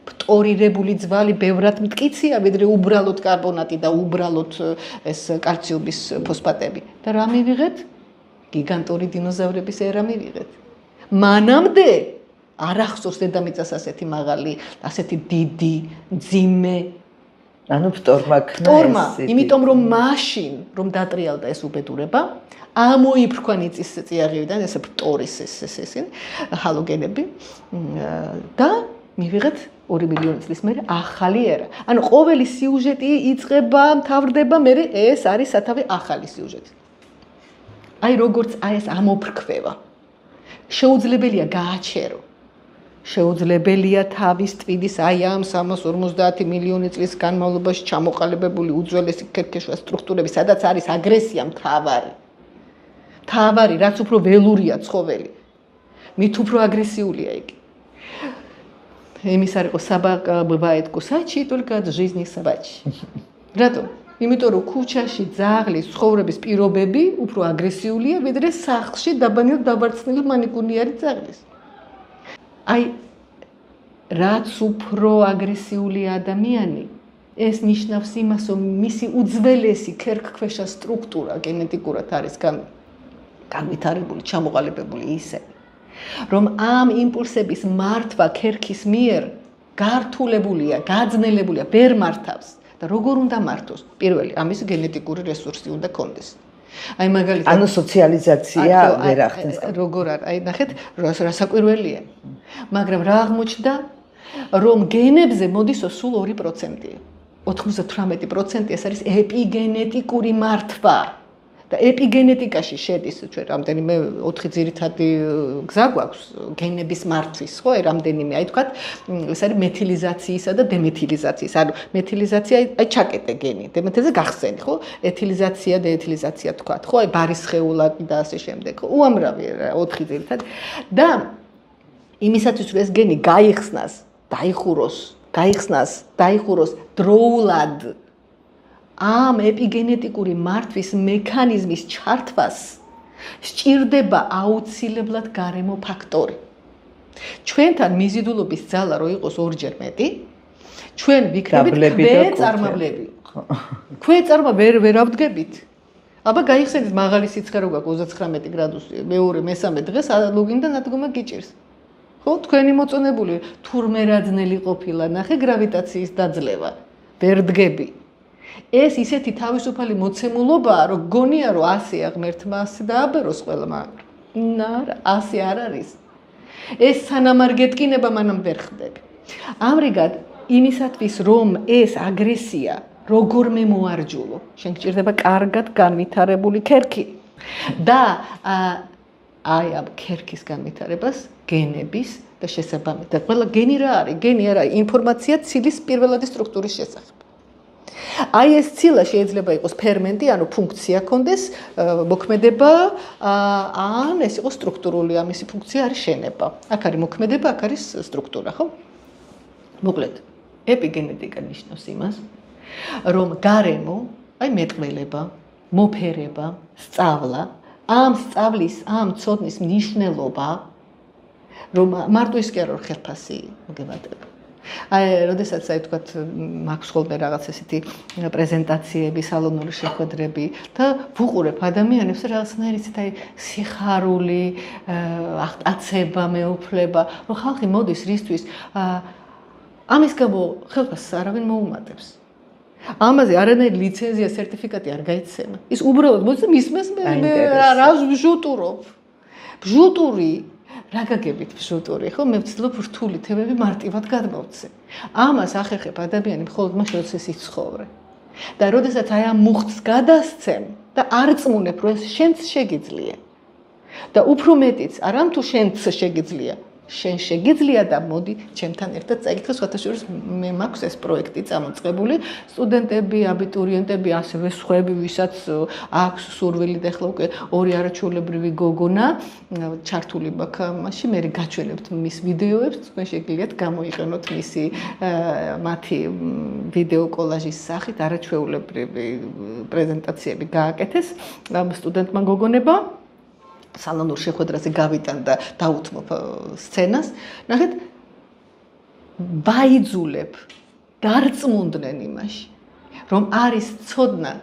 ფტორირებული ძვალი ბევრად მტკიცია, ვიდრე უბრალოდ კარბონატი და უბრალოდ ეს კალციუმის ფოსფატები. და რა მივიღეთ? გიგანტური დინოზავრების ერა მივიღეთ. მანამდე არ ახსოვს დედამიწას ასეთი მაღალი, ასეთი დიდი, მძიმე. ანუ ფტორმა, იმიტომ რომ მაშინ რომ დატრიალდა ეს უბედურება, ამოიფრქვა მიწის წიაღიდან ეს ფტორის ესენი ჰალოგენები და მივიღეთ 2 მილიონი წლის მერე ახალი ერა. ანუ ყოველი სიუჟეტი იწყება, მთავრდება, მერე ეს არის სათავე ახალი სიუჟეტი. აი როგორც აი ეს ამოფრქვევა. შეუძლებელია გააჩერო. შეუძლებელია თავის ტვინის აი ამ 350 მილიონი წლის განმავლობაში ჩამოყალიბებული უძველესი ქერქეშუა სტრუქტურები, სადაც არის აგრესია მთავარი. მთავარი, რაც უფრო ველურია ცხოველი. მით უფრო აგრესიულია იგი. Эмис არ იყო собака бывает кусачей только от жизни собачьей. Რატომ? იმიტომ რომ ქუჩაში ძაღლის ცხოვრების პირობები უფრო აგრესიულია, ვიდრე სახლში დაბანილ დაბარცნილი მანიკუნიარი ძაღლის. აი რაც უფრო აგრესიული ადამიანი, ეს ნიშნავს იმას, რომ მისი უძველესი ქერქქვეშა სტრუქტურა გენეტიკურად არის განვითარებული, ჩამოყალიბებული ისე, რომ ამ იმპულსების მართვა ქერქის მიერ გართულებულია, გაძნელებულია, ვერ მართავს და როგორ უნდა მართოს? პირველი, ამის გენეტიკური რესურსი უნდა კონდეს. აი მაგალითად, ანუ სოციალიზაცია ვერ ახდენს. როგორ არ, აი ნახეთ, რა საკვირველია. მაგრამ რა აღმოჩნდა, რომ გენებზე მოდისო სულ 2%. 98% ეს არის ეპიგენეტიკური მართვა. და ეპიგენეტიკაში შედის ჩვენ რამდენიმე 4 ძირითადი გზა გვაქვს გენების მართვის, ხო? რამდენიმე, აი თქვათ, ეს არის მეთილიზაციისა და დემეთილიზაციის. ანუ მეთილიზაცია აი ჩაკეტე გენი, დემეთილიზაცია გახსენი, ხო? ეთილიზაცია, დეეთილიზაცია თქვათ, ხო? აი ბარის სხეულაკი და ასე შემდეგ. უამრავი 4 ძირითადი. და იმისათვის რომ ეს გენი გაიხსნას, დაიხუროს დროულად ამ ეპიგენეტიკური მართვის მექანიზმის ჩართვას სჭირდება აუცილებლად გარემო ფაქტორი. ჩვენთან მიზიდულობის ძალა რო იყოს 2-ჯერ მეტი, ჩვენ ვიქნებით ქვეწარმავლები. ქვეწარმა ვერ ავდგებით. აბა გაიხსენეთ მაღალი სიცხე რო გაქვს 39 გრადუსი, მეორე, მესამე დღეს ლუგინდან ადგომა გიჭირს. ხო, თქვენი მოწონებული თურმე რა ძნელი ყოფილა, ნახე გრავიტაციის დაძლევა. ვერ დგები. ეს ისეთი თავისუფალი მოცემულობაა, რომ გონია რომ 100 ღმერთმა 100 დააბეროს ყველა, მაგრამ არა, 100 არ არის. ეს სანამ არ გეტკინება, მანამ ვერ ხდები. ამრიგად, იმისათვის რომ ეს აგრესია როგორმე მოარჯულო, შენ გჭირდება კარგად განვითარებული ქერქი. და აი ამ ქერქის განვითარებას გენების და შესაბამისად, ყველა გენი რა არის? გენი არა, ინფორმაცია ცილის პირველადი სტრუქტურის შესახებ. აი ეს ცილა შეიძლება იყოს ფერმენტი, ანუ ფუნქცია კონდეს, მოქმედება, ან ეს იყოს სტრუქტურული, ამისი ფუნქცია არის შენება. აქ არის მოქმედება, აქ არის სტრუქტურა, ხო? მოკლედ, ეპიგენეტიკა ნიშნავს იმას, რომ გარემო, აი მეტყველება, მოფერება, სწავლა, ამ სწავლის, ამ ცოდნის მნიშვნელობა, რომ მარტო ის კი არა რომ ხელფასი მოგევადება. აი, როდესაც აი თქვათ, მაქვს ხოლმე რაღაც ესეთი პრეზენტაციები, სალონური შეხვედრები და ვუყურებ ადამიანებს რაღაცნაირი ისეთ აი სიხარული, აწება, მეუფლება, რომ ხალხი მოდის რისთვის, ამის გამო ხელფასს არავინ მოუმატებს. ამაზე არანაირი ლიცენზია, სერტიფიკატი არ გაიცემა. ის უბრალოდ მოდის და მისმეს რა ვჟუტურობ. ვჟუტური რა გაგებით ვჟუტური, ხო? მე ვცდილობ რთული თემები მარტივად გადმოვცე. ამას ახერხებ ადამიანი მხოლოდ მაშინ, როცა ის იცხოვრე. და როდესაც აი ამ მუხტს გადასცემ და არ წმუნებ, რომ ეს შენც შეგიძლია. და უფრო მეტიც, არამ თუ შენც შეგიძლია, შენ შეგიძლია და მოდი ჩემთან ერთად წაიკითხე, სხვათაშორის მე მაქვს ეს პროექტი წამოწყებული, სტუდენტები, აბიტურიენტები, ასევე სხვები, ვისაც აქვს სურვილი და ახლა უკვე 2 არაჩვეულებრივი გოგონა ჩართული მაქვს ამაში, მე გაჩვენებთ მის ვიდეოებს, თქვენ შეგიძლიათ გამოიყენოთ მისი მათი ვიდეო კოლაჟის სახით არაჩვეულებრივი პრეზენტაციები გააკეთეს ამ სტუდენტმა გოგონებმა. სალონურ შეხვედრაზე გავიტან და დაუთმობ სცენას. ნახეთ, ვაიძულებ, დარწმუნდნენ იმაში, რომ არის ცოდნა,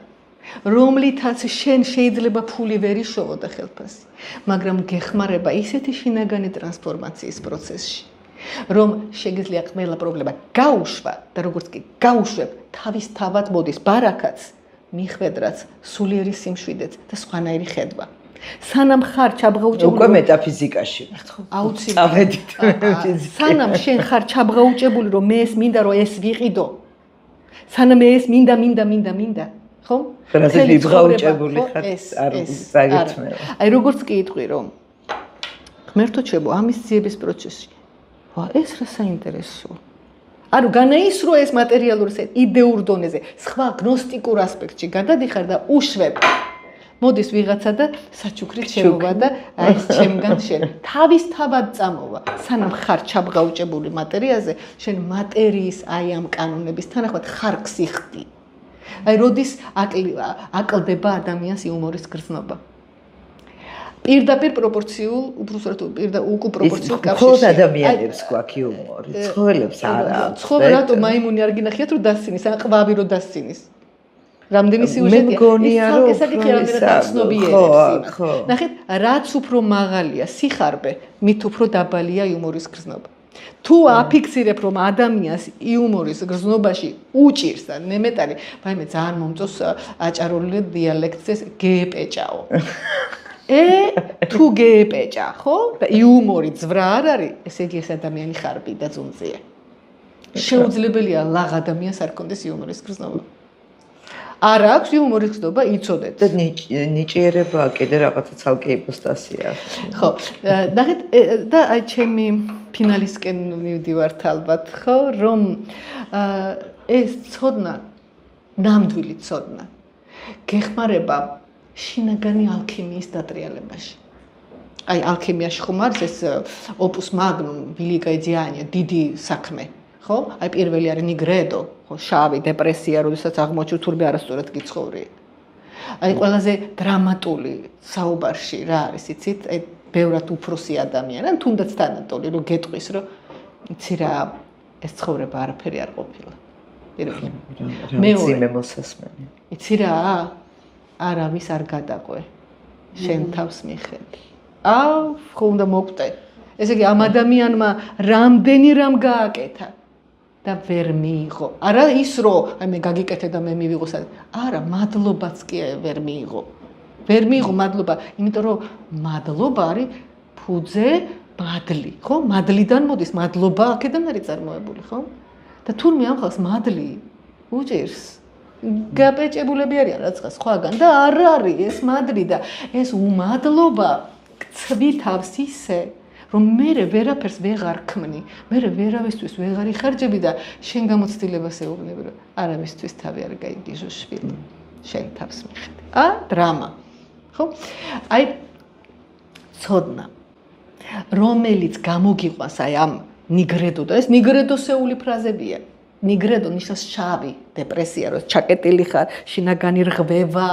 რომლითაც შენ შეიძლება ფული ვერ იშოვო და ხელფასი, მაგრამ გეხმარება ისეთი შინაგანი ტრანსფორმაციის პროცესში, რომ შეგიძლია ყველა პრობლემა გაუშვა და როგორც კი გაუშვებ, თავისთავად მოდის ბარაკაც, მიხვედრაც, სულიერი სიმშვიდეც და სხვანაირი ხედვა. სანამ ხარ ჩაბღაუჭებული უკვე მეტაფიზიკაში აუცილებლად სანამ შენ ხარ ჩაბღაუჭებული რომ მე ეს მინდა რომ ეს ვიყიდო სანამ ეს მინდა ხო რაზე ვიბღაუჭებული ხარ არ წაგეცმევა აი როგორც კი იტყვი რომ ღმერთო ჩემო ამის ძიების პროცესში ვა ეს რა საინტერესოა ანუ განაისრო ეს მატერიალური იდეურ დონეზე სხვა გნოსტიკურ ასპექტში გადადიხარ და უშვებ მოდის ვიღაცა და საჩუქრით შემოვა და აი ეს ჩემგან შენ თავისთავად წამოვა სანამ ხარ ჩაბღაუჭებული მატერიაზე შენ მატერიის აი ამ კანონების თანახმად ხარკს იხდი აი როდის აკლდება ადამიანს იუმორის გრძნობა პირდაპირ პროპორციულ უბრალოდ უკუპროპორციულ კავშირში მხოლოდ ადამიანებს გვაქვს იუმორი ცხოველებს არა ცხოველ რატო მაიმუნი არ გინახიათ რომ დასცინის ან ყვავი რომ დასცინის რამდენი სიუჟეტია მე მგონია რომ ნახეთ რაც უფრო მაღალია სიხარბე მით უფრო დაბალია იუმორის გრძნობა თუ აფიქსირებ რომ ადამიანს იუმორის გრძნობაში უჭირს და ნემეტარი ვაიმე ძალიან მომწონს აჭარული დიალექტზე გეეპეჭაო თუ გეეპეჭა ხო და იუმორი ძვრა არ არის ესე იგი ეს ადამიანი ხარბი და ძუნწია შეუძლებელია ლაღ ადამიანს არ კონდეს იუმორის გრძნობა. არ აქვს იუმორის გრძნობა, იცოდეთ. და ნიჭიერება კიდე რაღაცა ცალკე იპოსტასია. ხო, ნახეთ და აი ჩემი ფინალისკენ მივდივართ ალბათ, ხო, რომ ეს ცოდნა, ნამდვილი ცოდნა გეხმარება შინაგანი ალქიმიის დატრიალებაში. აი ალქიმიაში ხომ არის ეს ოპუს მაგნუმ, ბილი გაიძიანია, დიდი საქმე, ხო? აი პირველი არის ნიგრედო, ხო, შავი დეპრესია, როდესაც აღმოჩნდა თურმე არასწორად გიცხოვრე. აი ყველაზე დრამატული საუბარში რა არის, იცით? აი ბევრად უფროსი ადამიანი, ან თუნდაც თანატოლი, რომ გეტყვის, რომ იცი რა, ეს ცხოვრება არაფერი არ ყოფილა. პირველი. მეორე მოსასმენი. იცი რა, არავის არ გადაყვე. შენ თავს მიხედი. ხო უნდა მოკვდე. ესე იგი ამ ადამიანმა რამდენი რამ გააკეთა და ვერ მიიღო. არა ის რომ აი მე გაგიკეთე და მე მივიღო სად. არა, მადლობაც კი ვერ მიიღო. ვერ მიიღო მადლობა, იმიტომ რომ მადლობა არის ფუძე, მადლი, ხო? მადლიდან მოდის, მადლობა აქედან არის წარმოებული, ხო? და თურმე ამ ხალხს მადლი უჭირს. გაპეჭებულები არიან რაცხა სხვაგან და არ არის ეს მადლი და ეს უმადლობა გცვი თავს ისე რომ მე ვერაფერს ვეღარ ქმნი, მე ვერავისთვის ვეღარ იხარჯები და შენ გამოცდილებას ეუბნები რომ არავისთვის თავი არ გაიგიჟო შვილი, შენ თავს მიხედი. დრამა. ხო? აი ცოდნა რომელიც გამოგიყვანს აი ამ ნიგრედო და ეს ნიგრედოსეული ფრაზებია. ნიგრედო ნიშნავს შავი, დეპრესია, რომ ჩაკეტილი ხარ, შინაგანი რღვევა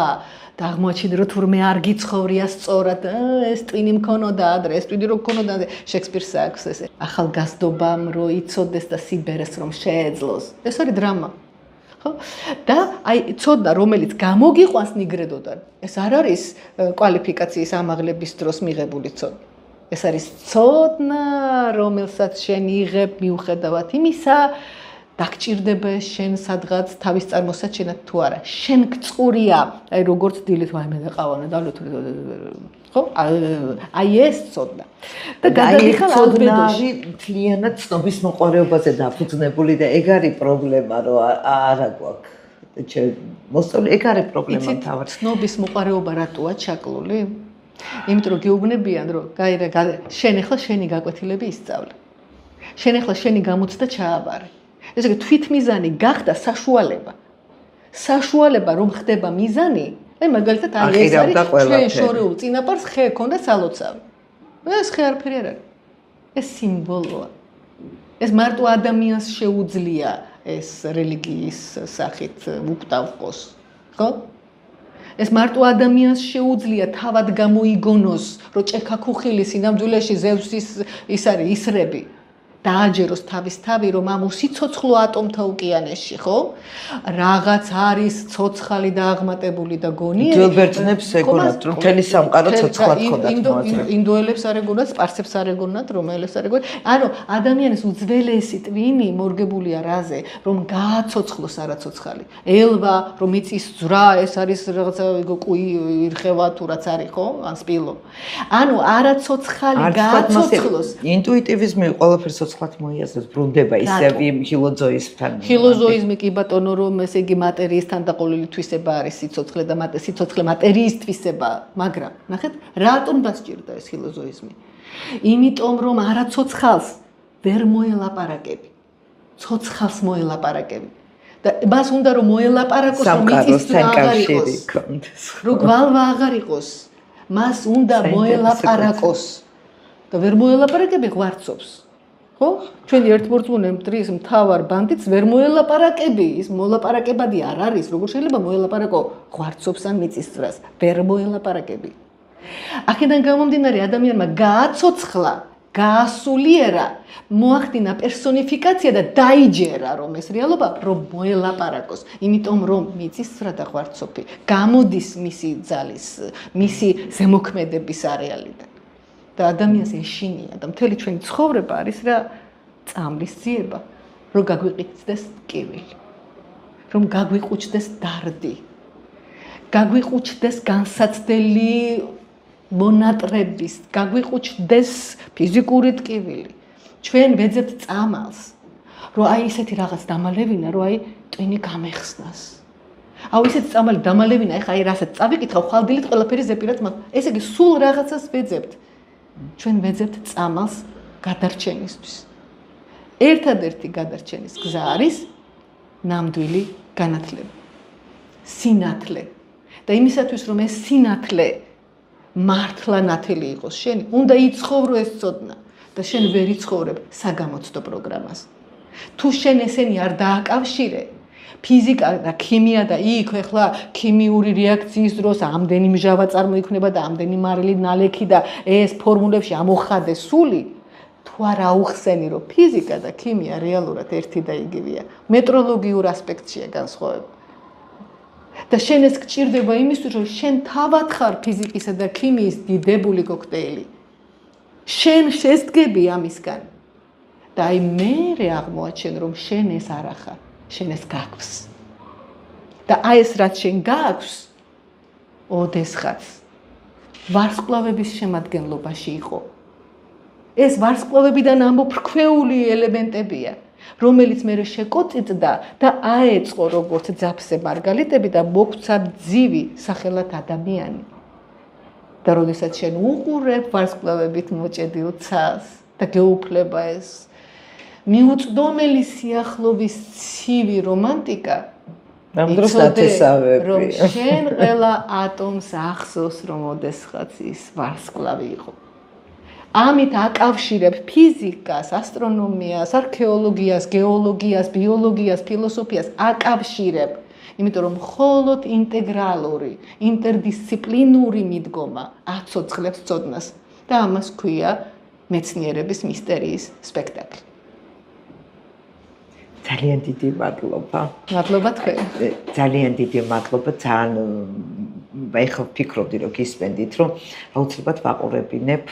და აღმოაჩინე რომ თურმე არ გიცხოვრია სწორად, ეს ტვინი მქონოდა ადრე, ეს ტვინი რო მქონოდა, შექსპირს აქვს ეს ახალგაზრდობამ რო იცოდეს და სიბერეს რომ შეეძლოს. ეს არის დრამა. ხო? და აი ცოდნა რომელიც გამოგიყვანს ნიგრედოდან, ეს არ არის კვალიფიკაციის ამაღლების დროს მიღებული ცოდნა. ეს არის ცოდნა, რომელსაც შენ იღებ მიუხედავად იმისა, დაგჭირდება შენ სადღაც თავის წარმოსაჩენად თუ არა. შენ გწყურია, აი როგორც დილით ვაიმე და ყავანა დავლეთ. ხო? აი ეს ცოდნა. და გადადიხარ ალბედოში. მთლიანად ცნობის მოყარეობაზე დაფუძნებული და ეგ არის პრობლემა, რომ არა გვაქვს. მოსწავლე ეგ არის პრობლემა თავად. ცნობის მოყარეობა რატოა ჩაკლული? იმიტომ რომ გეუბნებიან, რომ გაირა შენ ახლა შენი გაკვეთილები ისწავლე. შენ ახლა შენი გამოცდა ჩააბარე. ესე იგი თვითმიზანი გახდა საშუალება. საშუალება რომ ხდება მიზანი, აი მაგალითად აი ეს არის ჩვენ შორეულ წინაპარს ხე ქონდა სალოცავი. ეს ხე არაფერი არ არის. ეს სიმბოლოა. ეს მარტო ადამიანს შეუძლია ეს რელიგიის სახით უკტავყოს. ხო? ეს მარტო ადამიანს შეუძლია თავად გამოიგონოს, რომ ჭექაქუხილი სინამდვილეში ზევსის ის არის ისრები. დააჯეროს თავის თავი, რომ ამ უსიცოცხლო ატომთა ოკეანეში, ხო? რაღაც არის ცოცხალი და აღმატებული და გონიერი. ძველ ბერძნებს ეგონათ, რომ მთელი სამყარო ცოცხლად ჰქონდათ მოაზრებული. ინდოელებს არ ეგონათ, სპარსებს არ ეგონათ, რომაელებს არ ეგონათ. ანუ ადამიანის უძველესი ტვინი მორგებულია რაზე, რომ გააცოცხლოს არაცოცხალი. ელვა, რომ იცის ძრა, ეს არის რაღაცა კუი ირხევა თუ რაც არის, ხო? ან სპილო. ანუ არაცოცხალი გააცოცხლოს. ინტუიტივიზმი ყველაფერს ცოცხლად მოიაზრებს, ბრუნდება ისევ იმ ჰილოზოისთან. ჰილოზოიზმი კი ბატონო, რომ ესე იგი მატერიისთან დაყოლილი თვისება არის სიცოცხლე და სიცოცხლე მატერიის თვისება, მაგრამ ნახეთ, რატომ დასჭირდა ეს ჰილოზოიზმი? იმიტომ რომ არაცოცხალს ვერ მოელაპარაკები. ცოცხალს მოელაპარაკები. და მას უნდა რომ მოელაპარაკოს, რომ იცის რა აღარ იყოს. რომ გვალვა აღარ იყოს. მას უნდა მოელაპარაკოს. და ვერ მოელაპარაკები ღვარცობს. ხო? ჩვენი ერთმორწმუნე მტრის მთავარ ბანდიტს ვერ მოელაპარაკები, ის მოლაპარაკებადი არ არის, როგორ შეიძლება მოელაპარაკო ღვარცობს ან მიწისძვრას, ვერ მოელაპარაკები. აქედან გამომდინარე ადამიანმა გააცოცხლა, გაასულიერა, მოახდინა პერსონიფიკაცია და დაიჯერა რომ ეს რეალობა რომ მოელაპარაკოს, იმიტომ რომ მიწისძვრა და ღვარცობი გამოდის მისი ძალის, მისი ზემოქმედების არეალიდან. და ადამიანს ეშინია და მთელი ჩვენი ცხოვრება არის რა წამლის ძიება, რომ გაგვიყიცდეს ტკივილი, რომ გაგვიყუჩდეს დარდი, გაგვიყუჩდეს განსაცდელი მონატრების, გაგვიყუჩდეს ფიზიკური ტკივილი. ჩვენ ვეძებთ წამალს, რომ აი ისეთი რაღაც დამალევინა, რომ აი ტვინი გამეხსნას. აუ ისეთი წამალი დამალევინა, ეხა აი რასაც წავიკითხავ, ხვალდილით ყველაფერი ზეპირად მაგ. ესე იგი სულ რაღაცას ვეძებთ. ჩვენ ვეძებთ წამალს გადარჩენისთვის. ერთადერთი გადარჩენის გზა არის ნამდვილი განათლება. სინათლე. და იმისათვის რომ ეს სინათლე მართლა ნათელი იყოს შენი, უნდა იცხოვრო ეს ცოდნა და შენ ვერ იცხოვრებ საგამოცდო პროგრამას. თუ შენ ესენი არ დააკავშირე, ფიზიკა და ქიმია და იქ ახლა ქიმიური რეაქციის დროს ამდენი მჟავა წარმოიქმნება და ამდენი მარილი ნალექი და ეს ფორმულებში ამოხადე სული, თუ არ აუხსენი რომ ფიზიკა და ქიმია რეალურად ერთი და იგივეა, მეტროლოგიურ ასპექტშია განსხვავება. და შენ ეს გჭირდება იმისთვის, რომ შენ თავად ხარ ფიზიკისა და ქიმიის დიდებული კოქტეილი. შენ შესდგები ამისგან. და აი მე აღმოაჩენ, რომ შენ ეს არ ახარ, შენ ეს გაქვს. და აი ეს რაც შენ გაქვს, ოდესღაც ვარსკვლავების შემადგენლობაში იყო. ეს ვარსკვლავებიდან ამოფრქვეული ელემენტებია, რომელიც მე შეკოწიწდა და აეწყო როგორც ძაფსე მარგალიტები და მოგცა ძივი სახელად ადამიანი. და როდესაც შენ უყურებ ვარსკვლავებით მოჭედილ ცას და გეუფლება ეს მიუწვდომელი სიახლოვის ცივი რომანტიკა, ამ დროს ნათესავები. რომ შენ ყველა ატომს ახსოვს, რომ ოდესღაც ის ვარსკვლავი იყო. ამით აკავშირებ ფიზიკას, ასტრონომიას, არქეოლოგიას, გეოლოგიას, ბიოლოგიას, ფილოსოფიას აკავშირებ, იმიტომ რომ მხოლოდ ინტეგრალური, ინტერდისციპლინური მიდგომა აცოცხლებს ცოდნას და ამას ქვია მეცნიერების მისტერიის სპექტაკლი. ძალიან დიდი მადლობა. მადლობა თქვენ. ძალიან დიდი მადლობა, ძალიან ეხლა ვფიქრობდი რომ გისმენდით, რომ აუცილებლად ვაყურებინებ,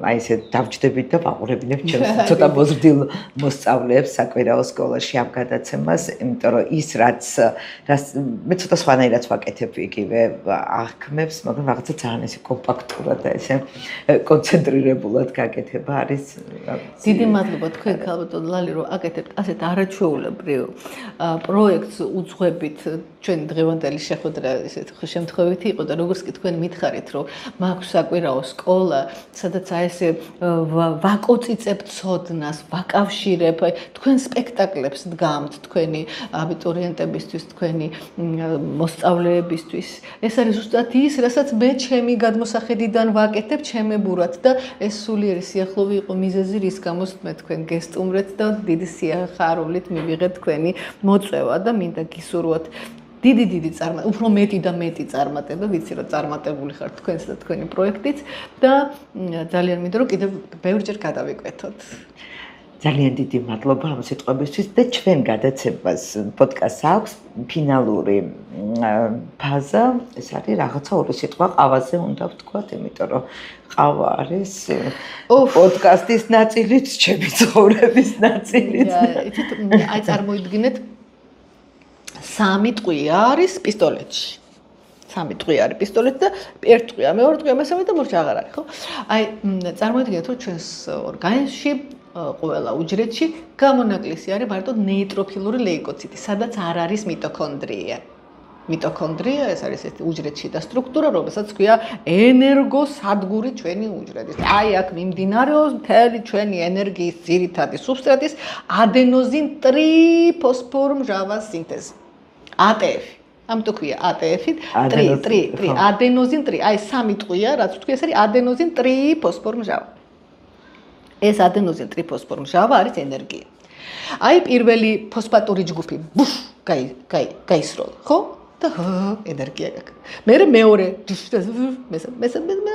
აი ესე დავჯდებით და ვაყურებინებ ჩემს ცოტა მოზრდილ მოსწავლეებს საკვირაო სკოლაში ამ გადაცემას, იმიტომ რომ ის რაც მე ცოტა სხვანაირად ვაკეთებ იგივე აღქმებს, მაგრამ რაღაცა ძალიან ესე კომპაქტურად და ესე კონცენტრირებულად გაკეთება არის. დიდი მადლობა თქვენ ქალბატონ ლალი, რომ აკეთებთ ასეთ არაჩვეულებრივ პროექტს უძღვებით. ჩვენ დღევანდელი შეხვედრა ესეთ შემთხვევითი იყო და როგორც კი თქვენ მითხარით, რომ მაქვს საკვირაო სკოლა, სადაც აი ესე ვაკოწიწებ ცოდნას, ვაკავშირებ, თქვენ სპექტაკლებს დგამთ თქვენი აბიტურიენტებისთვის, თქვენი მოსწავლეებისთვის. ეს არის ზუსტად ის, რასაც მე ჩემი გადმოსახედიდან ვაკეთებ ჩემებურად და ეს სულიერი სიახლოვე იყო მიზეზი, რის გამოც მე თქვენ გესტუმრეთ და დიდი სიხარულით მივიღეთ თქვენი მოწვევა და მინდა გისურვოთ დიდი უფრო მეტი და მეტი წარმატება, ვიცი რომ წარმატებული ხართ თქვენს და თქვენი პროექტიც და ძალიან მინდა რომ კიდევ ბევრჯერ გადავიკვეთოთ. ძალიან დიდი მადლობა ამ სიტყვებისთვის და ჩვენ გადაცემას პოდკასტს აქვს ფინალური ფაზა, ეს არის რაღაცა ორი სიტყვა ყავაზე უნდა ვთქვათ, იმიტომ რომ ყავა არის პოდკასტის ნაწილიც, ჩემი ცხოვრების ნაწილიც. აი წარმოიდგინეთ სამი ტყვი არის პისტოლეტში. სამი ტყვი არის პისტოლეტი და ერთ ტყვია, მეორე ტყვია, მესამე და მორჩა აღარ არის, ხო? აი წარმოიდგინეთ რომ ჩვენს ორგანიზმში ყველა უჯრედში გამონაკლისი არის მარტო ნეიტროფილური ლეიკოციტი, სადაც არ არის მიტოქონდრია. მიტოქონდრია ეს არის ეს უჯრედში და სტრუქტურა, რომელსაც ქვია ენერგოსადგური ჩვენი უჯრედის. აი აქ მიმდინარეობს მთელი ჩვენი ენერგიის ძირითადი სუბსტრატის ადენოზინ ტრიფოსფორმჟავას სინთეზი. ATF. ამიტომ ქვია ATF-ი, ადენოზინ ტრი. აი სამი ტყვია, რაც თქვი, ეს არის ადენოზინ ტრიფოსფორმჟავა. ეს ადენოზინ ტრიფოსფორმჟავა არის ენერგია. აი პირველი ფოსფატური ჯგუფი გაისროლა, ხო? და ენერგია გაქვს. მეორე მე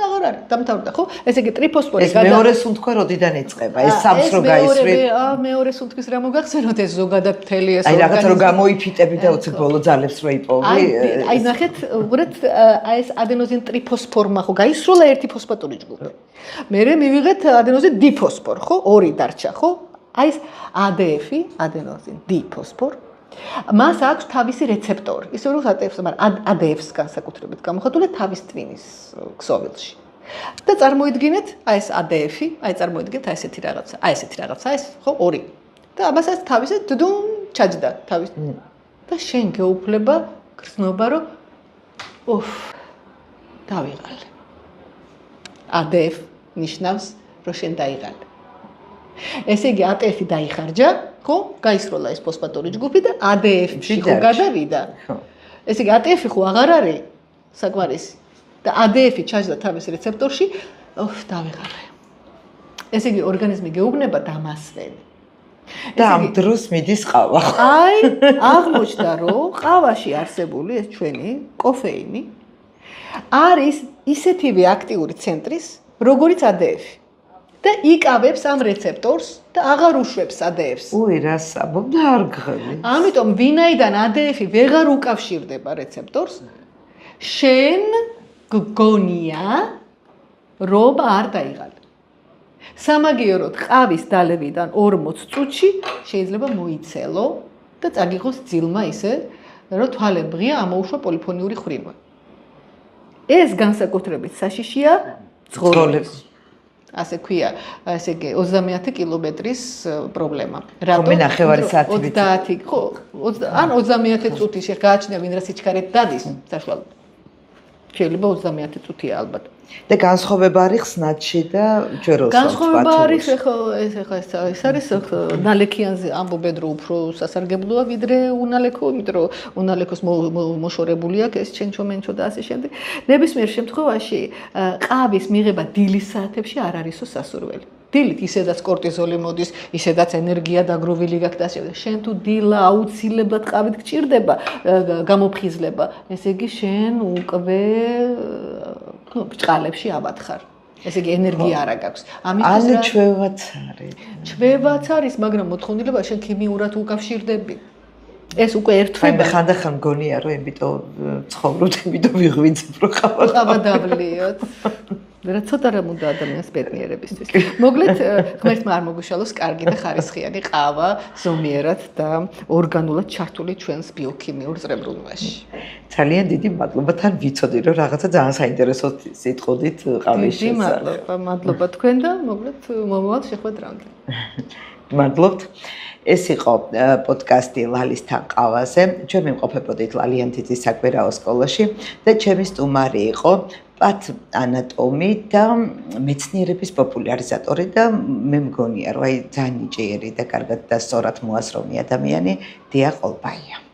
აღარ არის, დამთავრდა, ხო? ესე იგი ტრიფოსფორი ეს მეორე სუნთქვა როდიდან იწყება? ეს სამს რო გაისრევ. მეორე სუნთქვის რა მოგახსენოთ ეს ზოგადად მთელი ეს აი რაღაცა რო გამოიფიტები და უცებ ბოლო ძალებს რო იპოვი. აი ნახეთ, უბრალოდ აი ეს ადენოზინ ტრიფოსფორმა ხო გაისროლა ერთი ფოსფატური ჯგუფი. მე მივიღეთ ადენოზინ დიფოსფორ, ხო? ორი დარჩა, ხო? აი ეს ADF-ი, ადენოზინ დიფოსფორ მას აქვს თავისი რეცეპტორი. ისე როგორც ATF-ს, მაგრამ ADF-ს განსაკუთრებით გამოხატულია თავის ტვინის ქსოვილში. და წარმოიდგინეთ, აი ეს ADF-ი, აი წარმოიდგინეთ აი ესეთი რაღაცა, ეს ხო ორი და აბასაც თავისი დუდუნ ჩაჯდა თავის. და შენ გეუფლება გრძნობა რომ დავიღალე. ADF ნიშნავს რომ შენ დაიღალე. ესე იგი ATF-ი დაიხარჯა, ხო? გაისროლა ეს ფოსფატური ჯგუფი და ADF-ში ხო გადავიდა. ხო. ესე იგი ATF-ი ხო აღარ არის საკმარისი და ADF-ი ჩაჯდა თავის რეცეპტორში, დავიღალე. ესე იგი ორგანიზმი გეუბნება დამასვენი. და ამ დროს მიდის ყავა. აი, აღმოჩნდა რომ ყავაში არსებული ეს ჩვენი კოფეინი არის ისეთივე აქტიური ცენტრის, როგორიც ADF-ი. და იკავებს ამ რეცეპტორს და აღარ უშვებს ADF-ს. უი, რა საბობდა არ გღები. ამიტომ ვინაიდან ADF-ი ვეღარ უკავშირდება რეცეპტორს, შენ გგონია რომ არ დაიღალე. სამაგიეროდ ყავის დალევიდან 40 წუთში შეიძლება მოიცელო და წაგიღოს ძილმა ისე, რომ თვალები ღია ამოუშვა პოლიფონიური ხრინვა. ეს განსაკუთრებით საშიშია ძღოლებს. ასე ქვია, ესე იგი 30 კილომეტრის პრობლემა. რატომ? ნახევარი საათი 30, ხო, ან 30 წუთი შეgaachnia ვინ რა სიჩქარეთ დადის საშუალოდ. შეიძლება 30 წუთია ალბათ. და განსხვავება არის ხსნადში და ჯეროსთან. განსხვავება არის ეს არის ნალექიანზე ამბობენ რომ უფრო სასარგებლოა ვიდრე უნალექო, იმიტომ რომ უნალექოს მოშორებული აქვს ეს ჩენჩო-მენჩო და ასე შემდეგ. ნებისმიერ შემთხვევაში ყავის მიღება დილის საათებში არ არისო სასურველი. დილით ისედაც კორტიზოლი მოდის, ისედაც ენერგია დაგროვილი გაქვს და ასე. შენ თუ დილა აუცილებლად ყავით გჭირდება გამოფხიზლება, ესე იგი შენ უკვე ბჭყალებში აბათხარ. ესე იგი ენერგია არა გაქვს. ამისთვის რა ჩვევაც არის. ჩვევაც არის, მაგრამ მოთხოვნილება შენ ქიმიურად უკავშირდები. ეს უკვე ერთვება. აი ხანდახან მგონია რომ ემბიტო ცხოვრობ, ემბიტო ვიღვიძებ რო ყავა დავლიოთ. რა ცოტა რამ უნდა ადამიანს ბედნიერებისთვის. მოგლეთ ღმერთმა არ მოგუშალოს კარგი და ხარისხიანი ყავა ზომიერად და ორგანულად ჩართული ჩვენს ბიოქიმიურ წრებრუნვაში. ძალიან დიდი მადლობა, თან ვიცოდი რომ რაღაცა ძალიან საინტერესო სიტყოდით ყავის შესახებ. მადლობა თქვენ და მოგლეთ მომავალ შეხვედრამდე. მადლობთ. ეს იყო პოდკასტი ლალისთან ყავაზე. ჩვენ მიმყოფებოდით ლალიანთიძის საკვირაო სკოლაში და ჩემი სტუმარი იყო პათანატომი და მეცნიერების პოპულარიზატორი და მე მგონია რომ აი ძალიან ნიჭიერი და კარგად და სწორად მოასწრონი ადამიანი დია ყოლბაია.